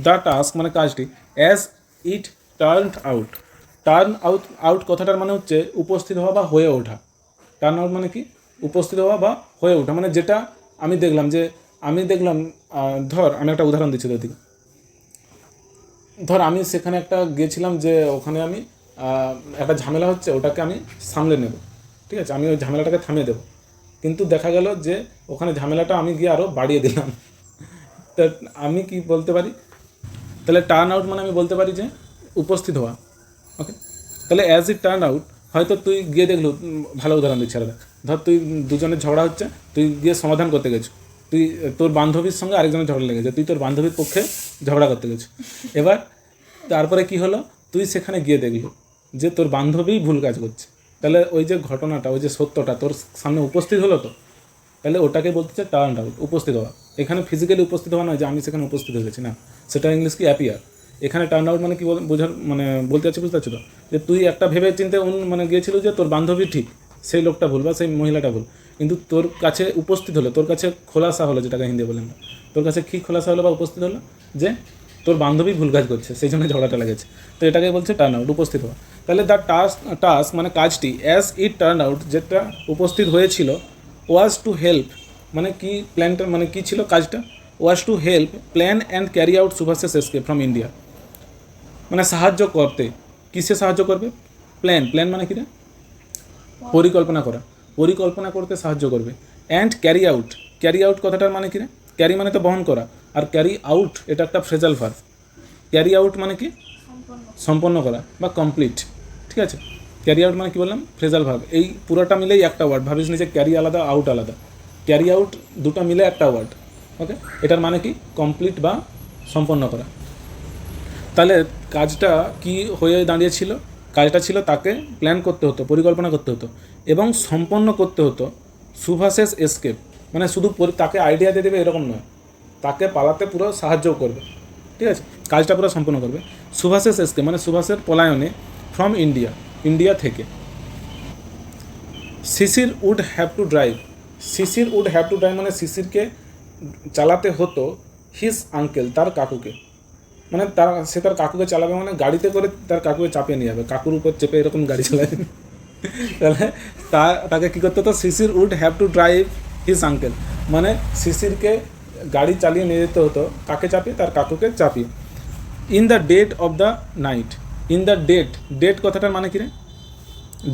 দ্য টাস্ক মানে কাজটি, as it turn out, turn out, out কথাটার মানে হচ্ছে উপস্থিত হওয়া বা হয়ে ওঠা। টার্ন আউট মানে কি, উপস্থিত হওয়া বা হয়ে ওঠা, মানে যেটা আমি দেখলাম, যে আমি দেখলাম, ধর আমি একটা উদাহরণ দিচ্ছি তোর দিকে, ধর আমি সেখানে একটা গিয়েছিলাম, যে ওখানে আমি একটা ঝামেলা হচ্ছে, ওটাকে আমি সামলে নেব, ঠিক আছে, আমি ওই ঝামেলাটাকে থামিয়ে দেবো, কিন্তু দেখা গেল যে ওখানে ঝামেলাটা আমি গিয়ে আরও বাড়িয়ে দিলাম। তা আমি কি বলতে পারি, তাহলে টার্ন আউট মানে আমি বলতে পারি যে উপস্থিত হওয়া। ওকে, তাহলে অ্যাজ ইট টার্ন আউট, হয়তো তুই গিয়ে দেখলো, ভালো উদাহরণ দিচ্ছি আলাদা, ধর তুই দুজনের ঝগড়া হচ্ছে, তুই গিয়ে সমাধান করতে গেছো, তুই তোর বান্ধবীর সঙ্গে আরেকজনের ঝগড়া লেগেছে, তুই তোর বান্ধবীর পক্ষে ঝগড়া করতে গেছো। এবার তারপরে কি হলো, তুই সেখানে গিয়ে দেখলো যে তোর বান্ধবী ভুল কাজ করছে, তাহলে ওই যে ঘটনাটা, ওই যে সত্যটা তোর সামনে উপস্থিত হলো তো, তাহলে ওটাকে বলতে চাই টার্ন আউট, উপস্থিত হওয়া। এখানে ফিজিক্যালি উপস্থিত হওয়া নয় যে আমি সেখানে উপস্থিত হয়ে গেছি, না, সেটা ইংলিশ কি অ্যাপিয়ার। এখানে টার্ন আউট মানে কি বোঝার, মানে বলতে চাচ্ছি, বুঝতে পারছো তো, যে তুই একটা ভেবে চিন্তে মানে গিয়েছিল যে তোর বান্ধবী ঠিক, সেই লোকটা ভুল বা সেই মহিলাটা ভুল, কিন্তু তোর কাছে উপস্থিত হলো, তোর কাছে খোলাসা হলো, যেটাকে হিন্দি বলেন না, তোর কাছে কী খোলাসা হলো বা উপস্থিত হলো, যে তোর বান্ধবী ভুল কাজ করছে, সেই জন্য ঝগড়াটা লেগেছে, তো এটাকে বলছে টার্ন আউট, উপস্থিত হওয়া। তাহলে দ্য টাস্ক মানে কাজটি, অ্যাজ ইট টার্ন আউট যেটা উপস্থিত হয়েছিল, ওয়াজ টু হেল্প মানে কি, প্ল্যানটা মানে কী ছিল কাজটা, was to help plan and carry out Subhas's escape from India, মানে সাহায্য করতে, কিসে সাহায্য করবে, প্ল্যান, প্ল্যান মানে কি রে, পরিকল্পনা করা, পরিকল্পনা করতে সাহায্য করবে। And carry out, carry out কথাটার মানে কি রে, ক্যারি মানে তো বহন করা, আর ক্যারি আউট এটা একটা ফ্রেজাল ভার্ব। ক্যারি আউট মানে কি, সম্পন্ন করা বা কমপ্লিট, ঠিক আছে। ক্যারি আউট মানে কি বললাম, ফ্রেজাল ভার্ব। এই পুরোটা মিলেই একটা ওয়ার্ড, ভাবিস নি যে ক্যারি আলাদা আউট আলাদা, ক্যারি আউট দুটো মিলে একটা ওয়ার্ড। ওকে, এটার মানে কি, কমপ্লিট বা সম্পন্ন করা। তাহলে কাজটা কি হয়ে দাঁড়িয়েছিল, কাজটা ছিল তাকে প্ল্যান করতে হতো, পরিকল্পনা করতে হতো এবং সম্পন্ন করতে হতো সুভাষেস এসকেপ, মানে শুধু তাকে আইডিয়া দিয়ে দেবে এরকম নয়, তাকে পালাতে পুরো সাহায্যও করবে, ঠিক আছে, কাজটা পুরো সম্পন্ন করবে। সুভাষেস এসকেপ মানে সুভাষের পলায়নে, ফ্রম ইন্ডিয়া, ইন্ডিয়া থেকে। Sisir would have to drive, Sisir would have to drive মানে শিশিরকে চালাতে হতো হিজ আঙ্কেল, তার কাকুকে, মানে সে তার কাকুকে চালাবে, মানে গাড়িতে করে তার কাকুকে চাপিয়ে নিয়ে যাবে, কাকুর উপর চেপে এরকম গাড়ি চালাবে। তাহলে তাকে কী করতে হতো, Sisir would have to drive his uncle, মানে শিশিরকে গাড়ি চালিয়ে নিয়ে যেতে হতো কাকে চাপিয়ে, তার কাকুকে চাপিয়ে। In the dead of the night, in the dead, dead কথাটার মানে কি রে,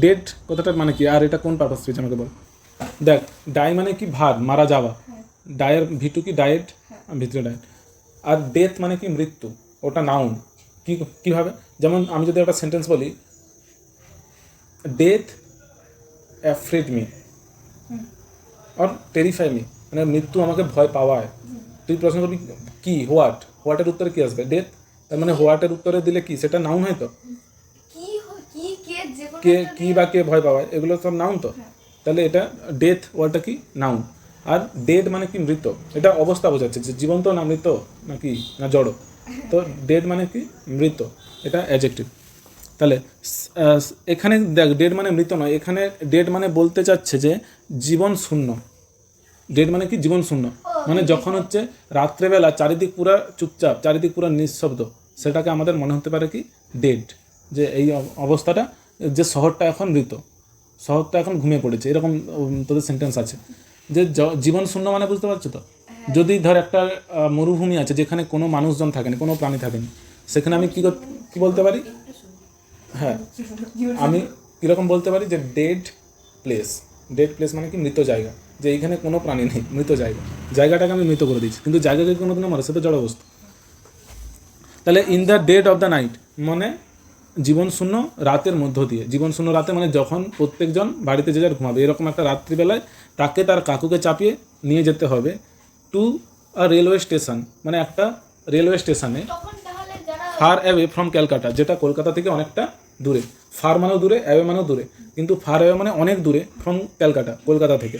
ডেট কথাটার মানে কি, আর এটা কোন পারপাস পেয়েছে আমাকে বল। দেখ, ডাই মানে কি ভার, মারা যাওয়া, ডায়ের ভিটু কি ডায়েট, ভিতরে ডায়েট। আর ডেথ মানে কি মৃত্যু, ওটা নাউন। কীভাবে, যেমন আমি যদি একটা সেন্টেন্স বলি, ডেথ অ্যাফ্রেড মি আর টেরিফাই মি, মানে মৃত্যু আমাকে ভয় পাওয়ায়। তুই প্রশ্ন করবি কি, হোয়াটের উত্তরে কি আসবে, ডেথ। তার মানে হোয়াটের উত্তরে দিলে কি, সেটা নাউন হয় তো, কে কি বা কে ভয় পাওয়ায়, এগুলো সব নাউন তো। তাহলে এটা ডেথ ওয়ার্ডটা কি, নাউন। আর ডেড মানে কি মৃত, এটা অবস্থা বোঝাচ্ছে যে জীবন্ত না মৃত নাকি না জড়। তো ডেড মানে কি মৃত, এটা অ্যাডজেক্টিভ। তাহলে এখানে দেখ, ডেড মানে মৃত নয়, এখানে ডেড মানে বলতে চাচ্ছে যে জীবন শূন্য। ডেড মানে কি জীবন শূন্য, মানে যখন হচ্ছে রাত্রেবেলা চারিদিক পুরা চুপচাপ, চারিদিক পুরা নিঃশব্দ, সেটাকে আমাদের মনে হতে পারে কি ডেড, যে এই অবস্থাটা, যে শহরটা এখন মৃত, শহরটা এখন ঘুমিয়ে পড়েছে, এরকম তোদের সেন্টেন্স আছে। যে জীবন শূন্য মানে বুঝতে পারছো তো, যদি ধর একটা মরুভূমি আছে যেখানে কোনো মানুষজন থাকেনি, কোনো প্রাণী থাকেনি, সেখানে আমি কি বলতে পারি, হ্যাঁ আমি কীরকম বলতে পারি যে ডেড প্লেস। ডেড প্লেস মানে কি মৃত জায়গা, যে এইখানে কোনো প্রাণী নেই, মৃত জায়গা, জায়গাটাকে আমি মৃত করে দিচ্ছি, কিন্তু জায়গাকে কোনোদিনও মরে, সেটা জড় বস্তু। তাহলে in the dead of the night মানে জীবন শূন্য রাতের মধ্য দিয়ে, জীবন শূন্য রাতে মানে যখন প্রত্যেকজন বাড়িতে যে যার ঘুমাবে, এরকম একটা রাত্রিবেলায় তাকে তার কাকুকে চাপিয়ে নিয়ে যেতে হবে টু আ রেলওয়ে স্টেশন, মানে একটা রেলওয়ে স্টেশনে, ফার অ্যাওয়ে ফ্রম ক্যালকাটা, যেটা কলকাতা থেকে অনেকটা দূরে। ফার মানেও দূরে, অ্যাওয়ে মানেও দূরে, কিন্তু ফার অ্যাওয়ে মানে অনেক দূরে, ফ্রম ক্যালকাটা কলকাতা থেকে।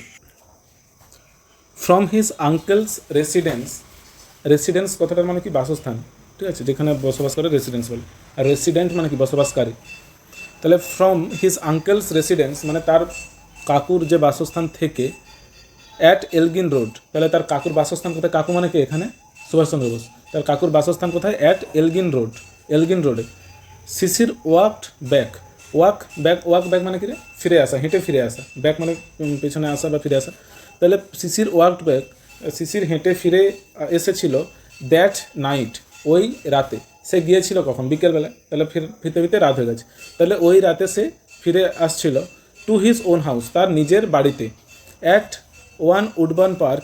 From his uncle's residence, residence কথাটার মানে কি বাসস্থান, ঠিক আছে, যেখানে বসবাস করে রেসিডেন্স বলে। আর রেসিডেন্ট মানে কি বসবাসকারী। তাহলে ফ্রম হিজ আঙ্কেলস রেসিডেন্স মানে তার কাকুর যে বাসস্থান থেকে, অ্যাট এলগিন রোড, তাহলে তার কাকুর বাসস্থান কোথায়, কাকু মানে কি এখানে সুভাষচন্দ্র বোস, তার কাকুর বাসস্থান কোথায়, অ্যাট এলগিন রোড, এলগিন রোডে। শিশির ওয়াকড ব্যাক, ওয়াক ব্যাক মানে কি রে, ফিরে আসা, হেঁটে ফিরে আসা, ব্যাক মানে পেছনে আসা বা ফিরে আসা। তাহলে শিশির ওয়াকড ব্যাক, শিশির হেঁটে ফিরে এসেছিল দ্যাট নাইট, ওই রাতে। সে গিয়েছিল কখন, বিকেলবেলা, তাহলে ফিরতে ফিরতে রাত হয়ে গেছে, তাহলে ওই রাতে সে ফিরে আসছিল টু হিজ ওন হাউস, তার নিজের বাড়িতে। অ্যাট ওয়ান উডবার্ন পার্ক,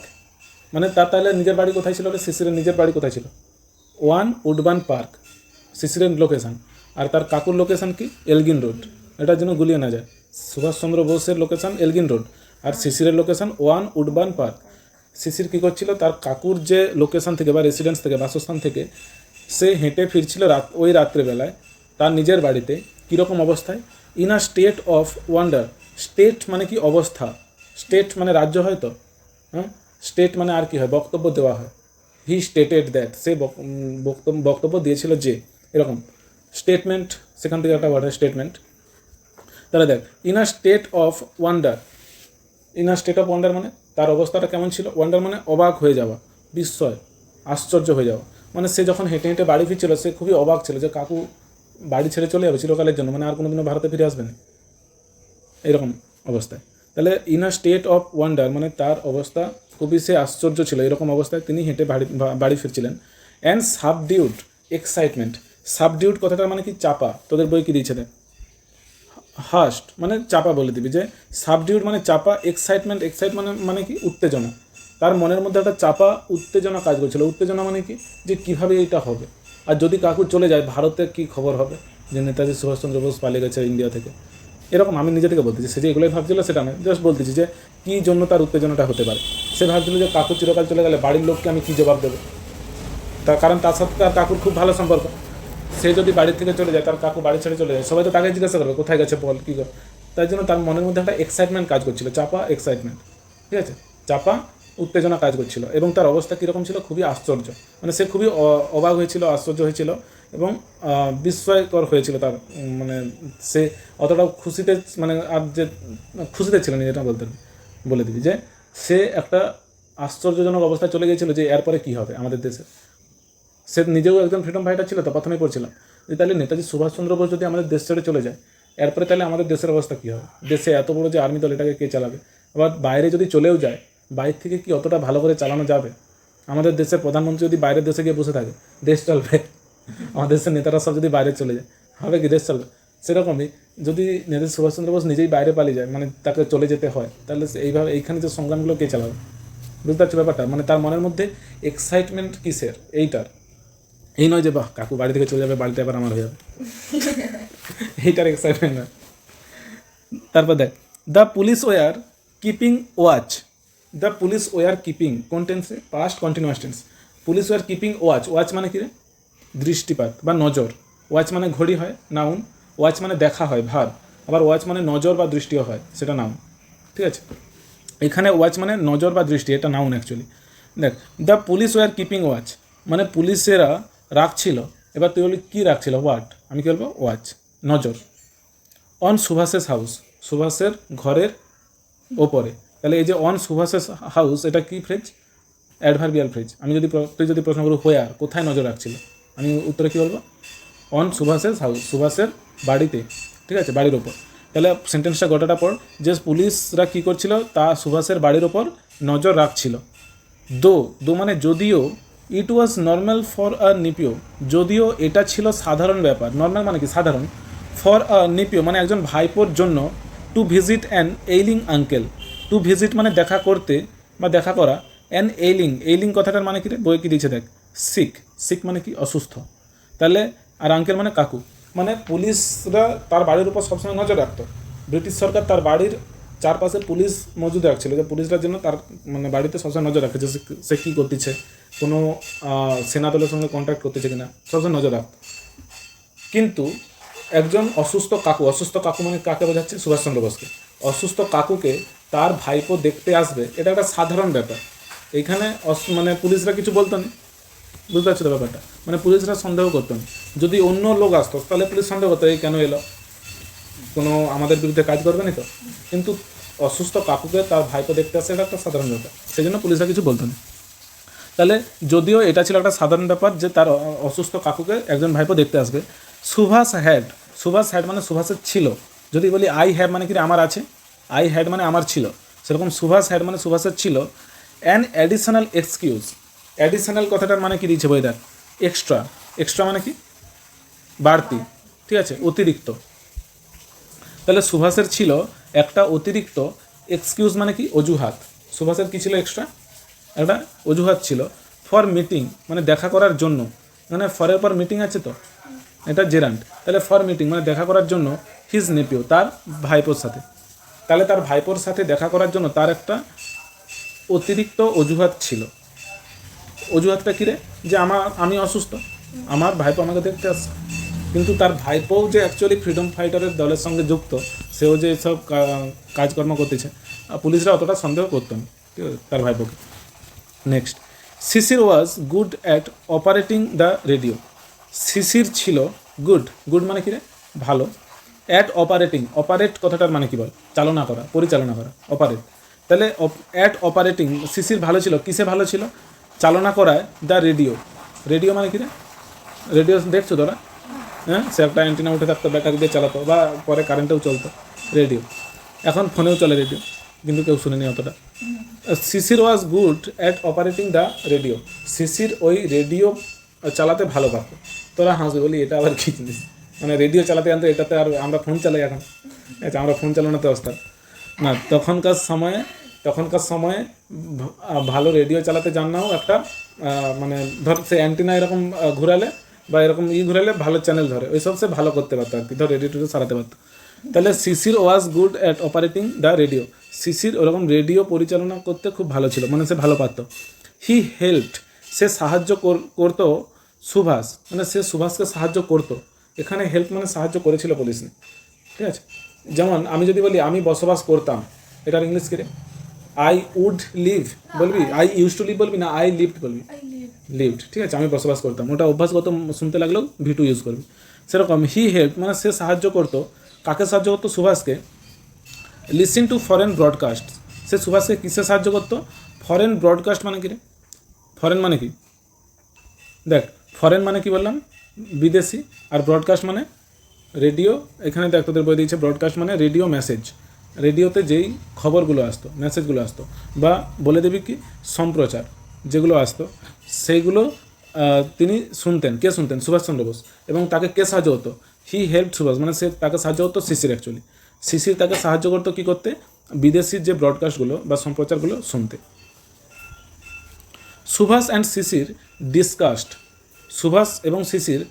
মানে তার তাহলে নিজের বাড়ি কোথায় ছিল, শিশিরের নিজের বাড়ি কোথায় ছিল, ওয়ান উডবার্ন পার্ক শিশিরের লোকেশান, আর তার কাকুর লোকেশান কি এলগিন রোড। এটার জন্য গুলিয়ে না যায়, সুভাষচন্দ্র বোসের লোকেশান এলগিন রোড আর শিশিরের লোকেশান ওয়ান উডবার্ন পার্ক। শিশির কী করছিল, তার কাকুর যে লোকেশান থেকে বা রেসিডেন্স থেকে, বাসস্থান থেকে সে হেঁটে ফিরছিল ওই রাত্রেবেলায় তার নিজের বাড়িতে। কীরকম অবস্থায়, in a state of wonder, state মানে কি অবস্থা, স্টেট মানে রাজ্য হয় তো, হ্যাঁ, স্টেট মানে আর কি হয়, বক্তব্য দেওয়া হয়। হি স্টেটেড দ্যাট, সে বক্তব্য দিয়েছিল যে, এরকম স্টেটমেন্ট, সেখান থেকে একটা ওয়ার্ড হয় স্টেটমেন্ট। তাহলে দেখ, in a state of wonder, in a state of wonder মানে তার অবস্থাটা কেমন ছিল, ওয়ান্ডার মানে অবাক হয়ে যাওয়া, বিস্ময়, আশ্চর্য হয়ে যাওয়া, মানে সে যখন হেঁটে হেঁটে বাড়ি ফিরছিল সে খুবই অবাক ছিল যে কাকু বাড়ি ছেড়ে চলে যাবে চিরকালের জন্য, মানে আর কোনোদিনও ভারতে ফিরে আসবে না, এরকম অবস্থায়। তাহলে in a state of wonder মানে তার অবস্থা খুবই সে আশ্চর্য ছিল, এরকম অবস্থায় তিনি হেঁটে বাড়ি ফিরছিলেন। অ্যান্ড সাবডিউড এক্সাইটমেন্ট, সাবডিউড কথাটার মানে কি চাপা, তোদের বই কি দিয়েছে দেখ, হাস্ট মানে চাপা বলে দিবি, যে সাবডিউড মানে চাপা, এক্সাইটমেন্ট মানে কি উত্তেজনা, তার মনের মধ্যে একটা চাপা উত্তেজনা কাজ করছিল। উত্তেজনা মানে কি, যে কীভাবে এইটা হবে, আর যদি কাকু চলে যায় ভারতে কি খবর হবে, যে নেতাজি সুভাষচন্দ্র বোস পালিয়ে গেছে ইন্ডিয়া থেকে, এরকম আমি নিজে থেকে বলতেছি। সে যে এগুলোই ভাবছিল সেটা আমি জাস্ট বলতেছি যে কী জন্য তার উত্তেজনাটা হতে পারে। সে ভাবছিল যে কাকু চিরকাল চলে গেলে বাড়ির লোককে আমি কী জবাব দেবো, তার কারণ তার সাথে তার কাকুর খুব ভালো সম্পর্ক। সে যদি বাড়ি থেকে চলে যায়, তার কাকু বাড়ি ছেড়ে চলে যায়, সবাই তো তাকে জিজ্ঞাসা করবে কোথায় গেছে বল কী কর। তাই জন্য তার মনের মধ্যে একটা এক্সাইটমেন্ট কাজ করছিল, চাপা এক্সাইটমেন্ট, ঠিক আছে, চাপা উত্তেজনা কাজ করছিল। এবং তার অবস্থা কীরকম ছিল, খুবই আশ্চর্য, মানে সে খুবই অবাক হয়েছিল, আশ্চর্য হয়েছিল এবং বিস্ময়কর হয়েছিল তার, মানে সে অতটাও খুশিতে, মানে আর যে খুশিতে ছিল না, যেটা বলে দিবি যে সে একটা আশ্চর্যজনক অবস্থায় চলে গিয়েছিল যে এরপরে কী হবে আমাদের দেশে। সে নিজেও একজন ফ্রিডম ফাইটার ছিল তো, প্রথমেই পড়ছিলাম যে তাহলে নেতাজি সুভাষচন্দ্র বোস যদি আমাদের দেশ ছেড়ে চলে যায়, এরপরে তাহলে আমাদের দেশের অবস্থা কী হবে, দেশে এত বড় যে আর্মি দল, এটাকে কে চালাবে, আবার বাইরে যদি চলেও যায়, বাইরে থেকে কি অতটা ভালো করে চালানো যাবে? আমাদের দেশের প্রধানমন্ত্রী যদি বাইরের দেশে গিয়ে বসে থাকে, দেশ চলবে? আমাদের দেশের নেতারা সব যদি বাইরে চলে যায়, হবে কি দেশ চলবে? সেরকমই যদি নেতাজি সুভাষচন্দ্র বোস নিজেই বাইরে পালিয়ে যায়, মানে তাকে চলে যেতে হয়, তাহলে এইভাবে এইখানে যে সংগ্রামগুলো কে চালাবে? বুঝতে পারছো ব্যাপারটা? মানে তার মনের মধ্যে এক্সাইটমেন্ট কিসের এইটার, এই নয় যে বাহ কাকু বাড়ি থেকে চলে যাবে, বাড়িতে আবার আমার হয়ে যাবে, এইটার এক্সাইটমেন্ট না। তারপর দেখ, the police were keeping watch, the police were keeping কোন টেন্সে? Past continuous tense. Police were keeping watch, watch মানে কি রে? দৃষ্টিপাত বা নজর। ওয়াচ মানে ঘড়ি হয়, নাউন। ওয়াচ মানে দেখা হয়, ভার। আবার ওয়াচ মানে নজর বা দৃষ্টিও হয়, সেটা নাউন। ঠিক আছে, এখানে ওয়াচ মানে নজর বা দৃষ্টি, এটা নাউন অ্যাকচুয়ালি। দেখ, the police were keeping watch মানে পুলিশেরা রাখছিল। এবার তুই বলি কী রাখছিল? হোয়াট? আমি কি বলবো? ওয়াচ, নজর। অন সুভাষেস হাউস, সুভাষের ঘরের ওপরে। তাহলে এই যে অন সুভাষেস হাউস, এটা কি ফ্রেজ? Adverbial phrase. তুই যদি প্রশ্ন করো হোয়ার, কোথায় নজর রাখছিল, আমি উত্তরে কী বলবো? অন সুভাষেস হাউস, সুভাষের বাড়িতে। ঠিক আছে, বাড়ির ওপর। তাহলে সেন্টেন্সটা গোটাটা পর, যে পুলিশরা কী করছিল, তা সুভাষের বাড়ির ওপর নজর রাখছিল। দো মানে যদিও, ইট ওয়াজ নর্মাল ফর আ নিপিও, যদিও এটা ছিল সাধারণ ব্যাপার। নর্মাল মানে কি? সাধারণ। ফর আ নিপিও মানে একজন ভাইপোর জন্য, to visit an ailing uncle. To visit মানে দেখা করতে বা দেখা করা। অ্যান এইলিং কথাটার মানে কি রে? বই কি দিয়েছে দেখ, সিক মানে কি? অসুস্থ। তাহলে আর আঙ্কেল মানে কাকু। মানে পুলিশরা তার বাড়ির উপর সবসময় নজর রাখতো। ব্রিটিশ সরকার তার বাড়ির চারপাশে পুলিশ মজুদ রাখছিল, যে পুলিশরা জন্য তার মানে বাড়িতে সবসময় নজর রাখে, যে সে কী করতেছে, কোনো সেনাদলের সঙ্গে কন্ট্যাক্ট করতেছে কিনা, সবসময় নজর রাখত। কিন্তু একজন অসুস্থ কাকু মানে কাকে বোঝাচ্ছে? সুভাষচন্দ্র বোসকে। অসুস্থ কাকুকে তার ভাইপো দেখতে আসবে, এটা একটা সাধারণ ব্যাপার। এইখানে মানে পুলিশরা কিছু বলতো না। বুঝতে পারছো তো ব্যাপারটা? মানে পুলিশরা সন্দেহ করতো না। যদি অন্য লোক আসতো তাহলে পুলিশ সন্দেহ করতো, এই কেন এলো, কোনো আমাদের বিরুদ্ধে কাজ করবে না তো। কিন্তু অসুস্থ কাকুকে তার ভাইপো দেখতে আসে, এটা একটা সাধারণ ব্যাপার, সেই জন্য পুলিশরা কিছু বলতো না। তাহলে যদিও এটা ছিল একটা সাধারণ ব্যাপার যে তার অসুস্থ কাকুকে একজন ভাইপো দেখতে আসবে। সুভাষ হ্যাড মানে সুভাষের ছিল। যদি বলি আই হ্যাভ মানে কি? আমার আছে। আই হ্যাড মানে আমার ছিল। সেরকম সুভাষ হ্যাড মানে সুভাষের ছিল। অ্যান অ্যাডিশনাল এক্সকিউজ, অ্যাডিশনাল কথাটার মানে কি দিয়েছে বই দেখ? এক্সট্রা মানে কি? বাড়তি। ঠিক আছে, অতিরিক্ত। তাহলে সুভাষের ছিল একটা অতিরিক্ত এক্সকিউজ মানে কি? অজুহাত। সুভাষের কী ছিল? এক্সট্রা একটা অজুহাত ছিল। ফর মিটিং মানে দেখা করার জন্য, মানে ফরের পর মিটিং আছে তো, এটা জেরান্ট। তাহলে ফর মিটিং মানে দেখা করার জন্য হিজ নেপিও, তার ভাইপোর সাথে। তাহলে তার ভাইপোর সাথে দেখা করার জন্য তার একটা অতিরিক্ত অজুহাত ছিল। অজুহাতটা কী রে? যে আমি অসুস্থ, আমার ভাইপো আমাকে দেখতে আসছে। কিন্তু তার ভাইপোও যে অ্যাকচুয়ালি ফ্রিডম ফাইটারের দলের সঙ্গে যুক্ত, সেও যে সব কাজকর্ম করতেছে, পুলিশরা অতটা সন্দেহ করতো না তার ভাইপোকে। Next, Sisir was good at operating the radio. Sisir ছিল গুড মানে কি রে? ভালো। অ্যাট অপারেট কথাটার মানে কি বল? চালনা করা, পরিচালনা করা, অপারেট। তাহলে অ্যাট অপারেটিং শিশির ভালো ছিল। কিসে ভালো ছিল? চালনা করায় দ্য রেডিও মানে কি রে? রেডিও দেখছো তোরা? হ্যাঁ, সে একটা অ্যান্টিনা উঠে থাকতো, ব্যাটারি দিয়ে চালাতো, বা পরে কারেন্টেও চলতো রেডিও। এখন ফোনেও চলে রেডিও, কিন্তু কেউ শুনেনি অতটা। Sisir was good at operating the radio. Sisir ওই রেডিও চালাতে ভালো পারতো। তোরা হাসবে, বলি এটা আবার কী জিনিস, মানে রেডিও চালাতে জানতো, এটাতে আর আমরা ফোন চালাই এখন। আচ্ছা, আমরা ফোন চালানোতে ওস্তাদ না। তখনকার সময়ে ভালো রেডিও চালাতে জানাও একটা মানে ধর সে অ্যান্টিনা এরকম ঘুরালে বা এরকম ঘুরালে ভালো চ্যানেল ধরে, ওই সব সে ভালো করতে পারতো আর কি, ধর রেডিও টেডিও চালাতে পারতো। তাহলে Sisir was good at operating the radio. Sisir ওরকম রেডিও পরিচালনা করতে খুব ভালো ছিল, মানে সে ভালো পারতো। হি হেল্পড সে সাহায্য করতো সুভাষ, মানে সে সুভাষকে সাহায্য করতো। এখানে হেল্প মানে সাহায্য করেছিল বলিস না। ঠিক আছে, যেমন আমি যদি বলি আমি বসবাস করতাম, এটার ইংলিশ কি রে? আই উড লিভ বলবি, আই ইউজ টু লিভ বলবি, না আই লিভড বলবি? লিভড। ঠিক আছে, আমি বসবাস করতাম, ওটা অভ্যাসগত শুনতে লাগলেও ভিটু ইউজ করবি। সেরকম হি হেল্প মানে সে সাহায্য করতো। কাকে সাহায্য করতো? সুভাষকে। লিসেন টু ফরেন ব্রডকাস্ট, সে সুভাষকে কিসে সাহায্য করতো? ফরেন ব্রডকাস্ট মানে কি রে? ফরেন মানে কি? দেখ, ফরেন মানে কি বললাম? বিদেশি। আর ব্রডকাস্ট মানে রেডিও। এখানে দেখ তোদের বই দিয়েছে ব্রডকাস্ট মানে রেডিও মেসেজ। রেডিওতে যেই খবরগুলো আসতো, মেসেজগুলো আসতো, বা বলে দেবি কি সম্প্রচার যেগুলো আসতো, সেইগুলো তিনি শুনতেন। কে শুনতেন? সুভাষচন্দ্র বোস। এবং তাকে কে সাহায্য হতো? হি হেল্প সুভাষ, মানে সে তাকে সাহায্য করতো শিশির। অ্যাকচুয়ালি শিশির তাকে সাহায্য করতো কী করতে? বিদেশির যে ব্রডকাস্টগুলো বা সম্প্রচারগুলো শুনতে। সুভাষ অ্যান্ড শিশির ডিসকাস্ট, সুভাষ এবং শিশির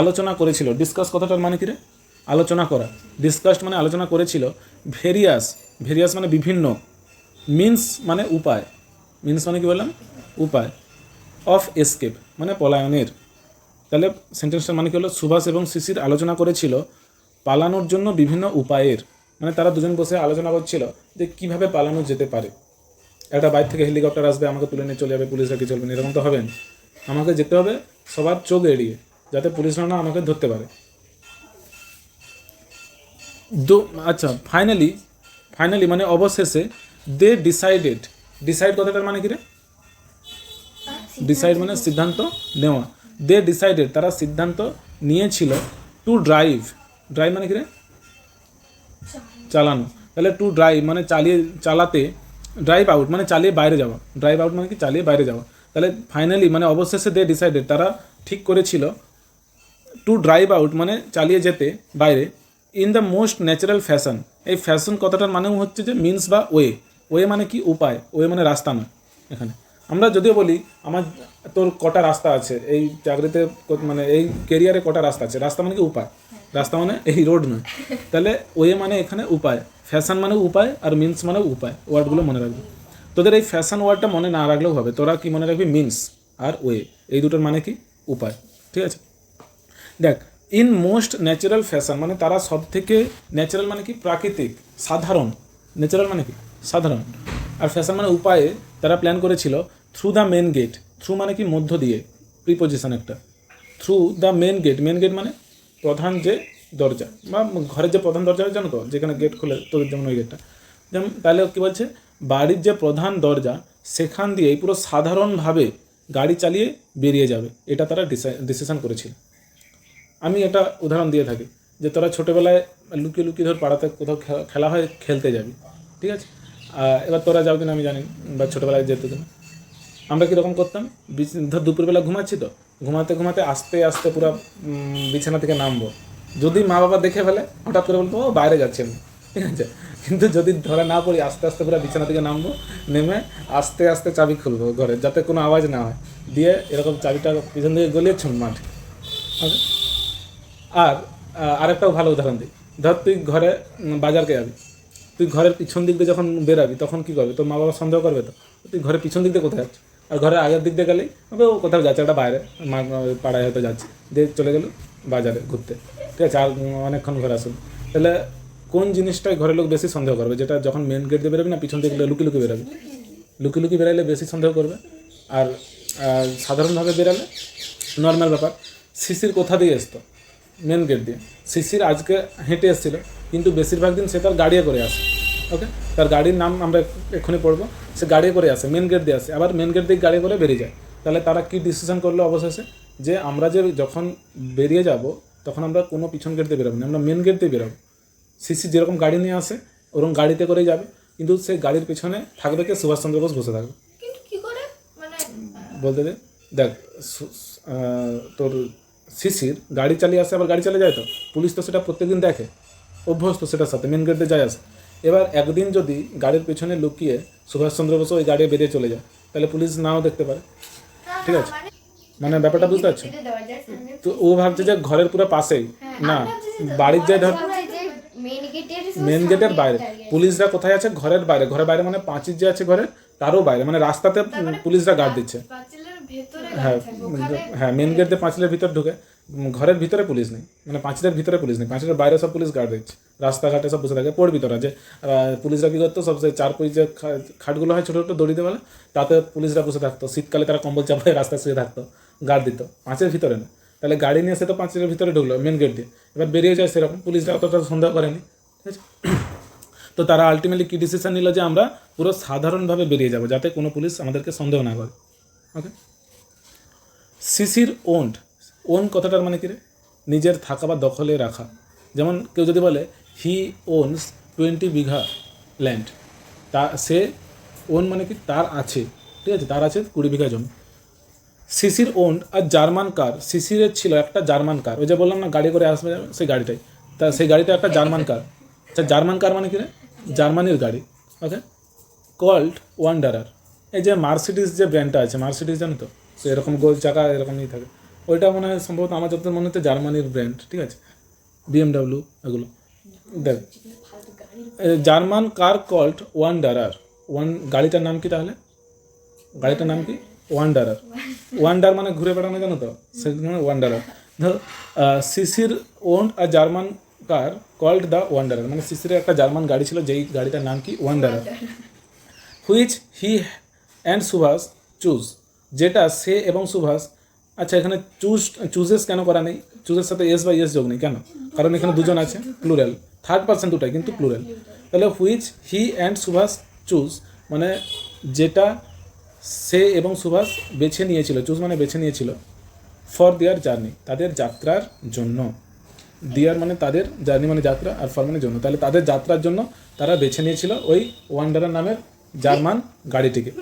আলোচনা করেছিল। ডিসকাস কথাটার মানে কী রে? আলোচনা করা। ডিসকাস্ট মানে আলোচনা করেছিল। ভেরিয়াস, ভেরিয়াস মানে বিভিন্ন, মিন্স মানে উপায়, মিন্স মানে কি বললাম? উপায়, অফ এসকেপ মানে পলায়নের। তাহলে সেন্টেন্সটার মানে কি হলো? সুভাষ এবং শিশির আলোচনা করেছিল পালানোর জন্য বিভিন্ন উপায়ের, মানে তারা দুজন বসে আলোচনা করছিল যে কীভাবে পালানো যেতে পারে। একটা বাইরে থেকে হেলিকপ্টার আসবে, আমাকে তুলে নিয়ে চলে যাবে, পুলিশরা কি চলবে না, এরকম তো হবে না। আমাকে যেতে হবে সবার চোখ এড়িয়ে, যাতে পুলিশরা না আমাকে ধরতে পারে। আচ্ছা, ফাইনালি মানে অবশেষে, দে ডিসাইডেড। ডিসাইড কথাটার মানে কি রে? ডিসাইড মানে সিদ্ধান্ত নেওয়া। দে ডিসাইডেড তারা সিদ্ধান্ত নিয়েছিল টু ড্রাইভ। ড্রাইভ মানে কি রে? চালানো। তাহলে টু ড্রাইভ মানে চালাতে, ড্রাইভ আউট মানে চালিয়ে বাইরে যাওয়া। ড্রাইভ আউট মানে কি? চালিয়ে বাইরে যাওয়া। তাহলে ফাইনালি মানে অবশেষে দে ডিসাইডেড তারা ঠিক করেছিল টু ড্রাইভ আউট মানে চালিয়ে যেতে বাইরে, in the most natural fashion. এই ফ্যাশন কথাটার মানেও হচ্ছে যে মিন্স বা ওয়ে। ওয়ে মানে কি? উপায়। ওয়ে মানে রাস্তা নয়। এখানে আমরা যদিও বলি আমার তোর কটা রাস্তা আছে এই চাকরিতে, মানে এই কেরিয়ারে কটা রাস্তা আছে, রাস্তা মানে কি? উপায়। রাস্তা মানে এই রোড নয়। তাহলে ওয়ে মানে এখানে উপায়, ফ্যাশন মানে উপায়, আর মিন্স মানে উপায়। ওয়ার্ডগুলো মনে রাখবি। তোদের এই ফ্যাশন ওয়ার্ডটা মনে না রাখলেও হবে, তোরা কি মনে রাখবি? মিন্স আর ওয়ে, এই দুটোর মানে কি? উপায়। ঠিক আছে, দেখ, ইন মোস্ট ন্যাচারাল ফ্যাশন মানে তারা সব থেকে, ন্যাচারাল মানে কি? প্রাকৃতিক, সাধারণ। ন্যাচারাল মানে কি? সাধারণ। আর ফ্যাশন মানে উপায়ে তারা প্ল্যান করেছিল through the main gate. Through মানে কি? মধ্য দিয়ে, প্রিপোজিশন একটা। Through the main gate. Main gate মানে প্রধান যে দরজা, বা ঘরের যে প্রধান দরজা জানো তো, যেখানে গেট খুলে তোদের, যেমন ওই গেটটা। যেমন তাহলে কী বলছে? বাড়ির যে প্রধান দরজা সেখান দিয়ে পুরো সাধারণভাবে গাড়ি চালিয়ে বেরিয়ে যাবে, এটা তারা ডিসিশন করেছিল। আমি এটা উদাহরণ দিয়ে থাকি যে তোরা ছোটোবেলায় লুকিয়ে লুকিয়ে ধর পাড়াতে কোথাও খেলা হয়, খেলতে যাবি, ঠিক আছে? এবার তোরা যাও কিনা আমি জানি, বা ছোটোবেলায় যেত কিনা। আমরা কীরকম করতাম? ধর দুপুরবেলা ঘুমাচ্ছি তো, ঘুমাতে ঘুমাতে আস্তে আস্তে পুরো বিছানা থেকে নামবো। যদি মা বাবা দেখে ফেলে, হঠাৎ করে বলতো ও বাইরে যাচ্ছেন, ঠিক আছে? কিন্তু যদি ধরা না পড়ি, আস্তে আস্তে পুরো বিছানা থেকে নামবো, নেমে আস্তে আস্তে চাবি খুলবো ঘরে, যাতে কোনো আওয়াজ না হয়, দিয়ে এরকম চাবিটা পিছন দিকে গলিয়ে ছুন মাঠে। ওকে। আর আরেকটাও ভালো উদাহরণ দিই। ধর তুই ঘরে বাজারকে যাবি, তুই ঘরের পিছন দিক দিয়ে যখন বেরাবি তখন কী করবে? তোর মা বাবা সন্দেহ করবে তো, তুই ঘরের পিছন দিক দিয়ে কোথায় যাচ্ছিস? আর ঘরের আগের দিক দিয়ে গেলেই ও কোথাও যাচ্ছে, একটা বাইরে পাড়ায় হয়তো যাচ্ছে, দিয়ে চলে গেল বাজারে ঘুরতে, ঠিক আছে? আর অনেকক্ষণ ঘরে আসুন। তাহলে কোন জিনিসটাই ঘরের লোক বেশি সন্দেহ করবে? যেটা যখন মেন গেট দিয়ে বেরোবি না, পিছন দিকে লুকি লুকি বেরোবি, লুকি লুকি বেরালে বেশি সন্দেহ করবে। আর সাধারণভাবে বেরালে নর্মাল ব্যাপার। শিশির কোথা দিয়ে আসতো? মেন গেট দিয়ে। শিশির আজকে হেঁটে এসেছিলো, কিন্তু বেশিরভাগ দিন সে তার গাড়িয়ে করে আসে। ওকে, তার গাড়ির নাম আমরা এক্ষুনি পড়বো। সে গাড়িয়ে করে আসে, মেন গেট দিয়ে আসে, আবার মেন গেট দিয়ে গাড়ি করে বেরিয়ে যায়। তাহলে তারা কি ডিসিশন করলো অবশেষে? যে আমরা যে যখন বেরিয়ে যাব তখন আমরা কোনো পিছন গেট দিয়ে বেরোবো না, আমরা মেন গেট দিয়ে বেরোবো। শিশির যেরকম গাড়ি নিয়ে আসে ওরকম গাড়িতে করেই যাবে, কিন্তু সেই গাড়ির পেছনে থাকবে কে? সুভাষচন্দ্র বোস বসে থাকবে। বলতে দে, দেখ, তোর শিশির গাড়ি চালিয়ে আসে, আবার গাড়ি চালিয়ে যায় তো, পুলিশ তো সেটা প্রত্যেকদিন দেখে, অভ্যস্ত সেটার সাথে, মেন গেটে যায় আসে। এবার একদিন যদি গাড়ির পেছনে লুকিয়ে সুভাষচন্দ্র বসু ওই গাড়ি বেরিয়ে চলে যায়, তাহলে পুলিশ নাও দেখতে পারে, ঠিক আছে? মানে ব্যাপারটা বুঝতে পারছো? তো ও ভাবছে যে ঘরের পুরো পাশেই, না বাড়ির যে ধর মেন গেটের বাইরে, পুলিশরা কোথায় আছে? ঘরের বাইরে। ঘরের বাইরে মানে পাঁচিল যে আছে ঘরের তারও বাইরে, মানে রাস্তাতে পুলিশরা গার্ড দিচ্ছে। হ্যাঁ হ্যাঁ, মেন গেট দিয়ে পাঁচিলের ভিতর ঢুকে, ঘরের ভিতরে পুলিশ নেই, মানে পাঁচিলের ভিতরে পুলিশ নেই, পাঁচিলের বাইরে সব পুলিশ গার্ড দিচ্ছে, রাস্তাঘাটে সব বসে থাকে। পড়বি তোরা যে পুলিশরা কী করতো, সব সেই চার যে খাটগুলো হয় ছোটো ছোটো দড়িতে বেলা, তাতে পুলিশরা বসে থাকতো, শীতকালে তারা কম্বল চাপায় রাস্তায় শুয়ে থাকতো, গার্ড দিত, পাঁচের ভিতরে না। তাহলে গাড়ি নিয়ে এসে তো পাঁচিলের ভিতরে ঢুকলো মেন গেট দিয়ে, এবার বেরিয়ে যায়, সেরকম পুলিশরা অতটা সন্দেহ করেনি, ঠিক আছে? তো তারা আলটিমেটলি কী ডিসিশন নিল? যে আমরা পুরো সাধারণভাবে বেরিয়ে যাব, যাতে কোনো পুলিশ আমাদেরকে সন্দেহ না করে। ওকে। শিশির ওন্ড। ওন কথাটার মানে কী রে? নিজের থাকা বা দখলে রাখা। যেমন কেউ যদি বলে হি ওনস 20 বিঘা ল্যান্ড। তা সে ওন মানে কি তার আছে, ঠিক আছে, তার আছে 20 বিঘা জমি। সিসির ওন্ড আর জার্মান কার, সিসিরের ছিল একটা জার্মান কার, ওই যে বললাম না গাড়ি করে আসবে যাবে সেই গাড়িটাই, তা সেই গাড়িটা একটা জার্মান কার। আচ্ছা জার্মান কার মানে কি রে, জার্মানির গাড়ি, ওকে। কল্ড ওয়ান্ডারার, এই যে মার্সিডিস যে ব্র্যান্ডটা আছে, মার্সিডিস জানো তো, তো এরকম গোল চাকা এরকমই থাকে, ওইটা মনে হয় সম্ভবত আমার যত মনে হচ্ছে জার্মানির ব্র্যান্ড, ঠিক আছে, BMW এগুলো। দেখ জার্মান কার কল্ড ওয়ান্ডারার, গাড়িটার নাম কি তাহলে, গাড়িটার নাম কি ওয়ান্ডারার। ওয়ান্ডার মানে ঘুরে বেড়ানো, জানো তো, সেই মানে ওয়ান্ডারার। ধর সিসির owned a German car called the Wanderer, মানে সিসির একটা জার্মান গাড়ি ছিল যেই গাড়িটার নাম কি Wanderer. Which he and Subhash choose, যেটা সে এবং সুভাষ, আচ্ছা এখানে চুজেস কেন করা নেই, চুজের সাথে এস বা এস যোগ নেই কেন, কারণ এখানে দুজন আছে, প্লুরাল, থার্ড পার্সন দুটাই কিন্তু প্লুরাল। তাহলে which he and Subhash choose মানে যেটা সে এবং সুভাষ বেছে নিয়েছিল, চুজ মানে বেছে নিয়েছিল, ফর দেয়ার জার্নি তাদের যাত্রার জন্য, দেয়ার মানে তাদের, জার্নি মানে যাত্রা, আর ফর মানে জন্য, তাহলে তাদের যাত্রার জন্য তারা বেছে নিয়েছিল ওই ওয়ান্ডারার নামের জার্মান গাড়িটিকে।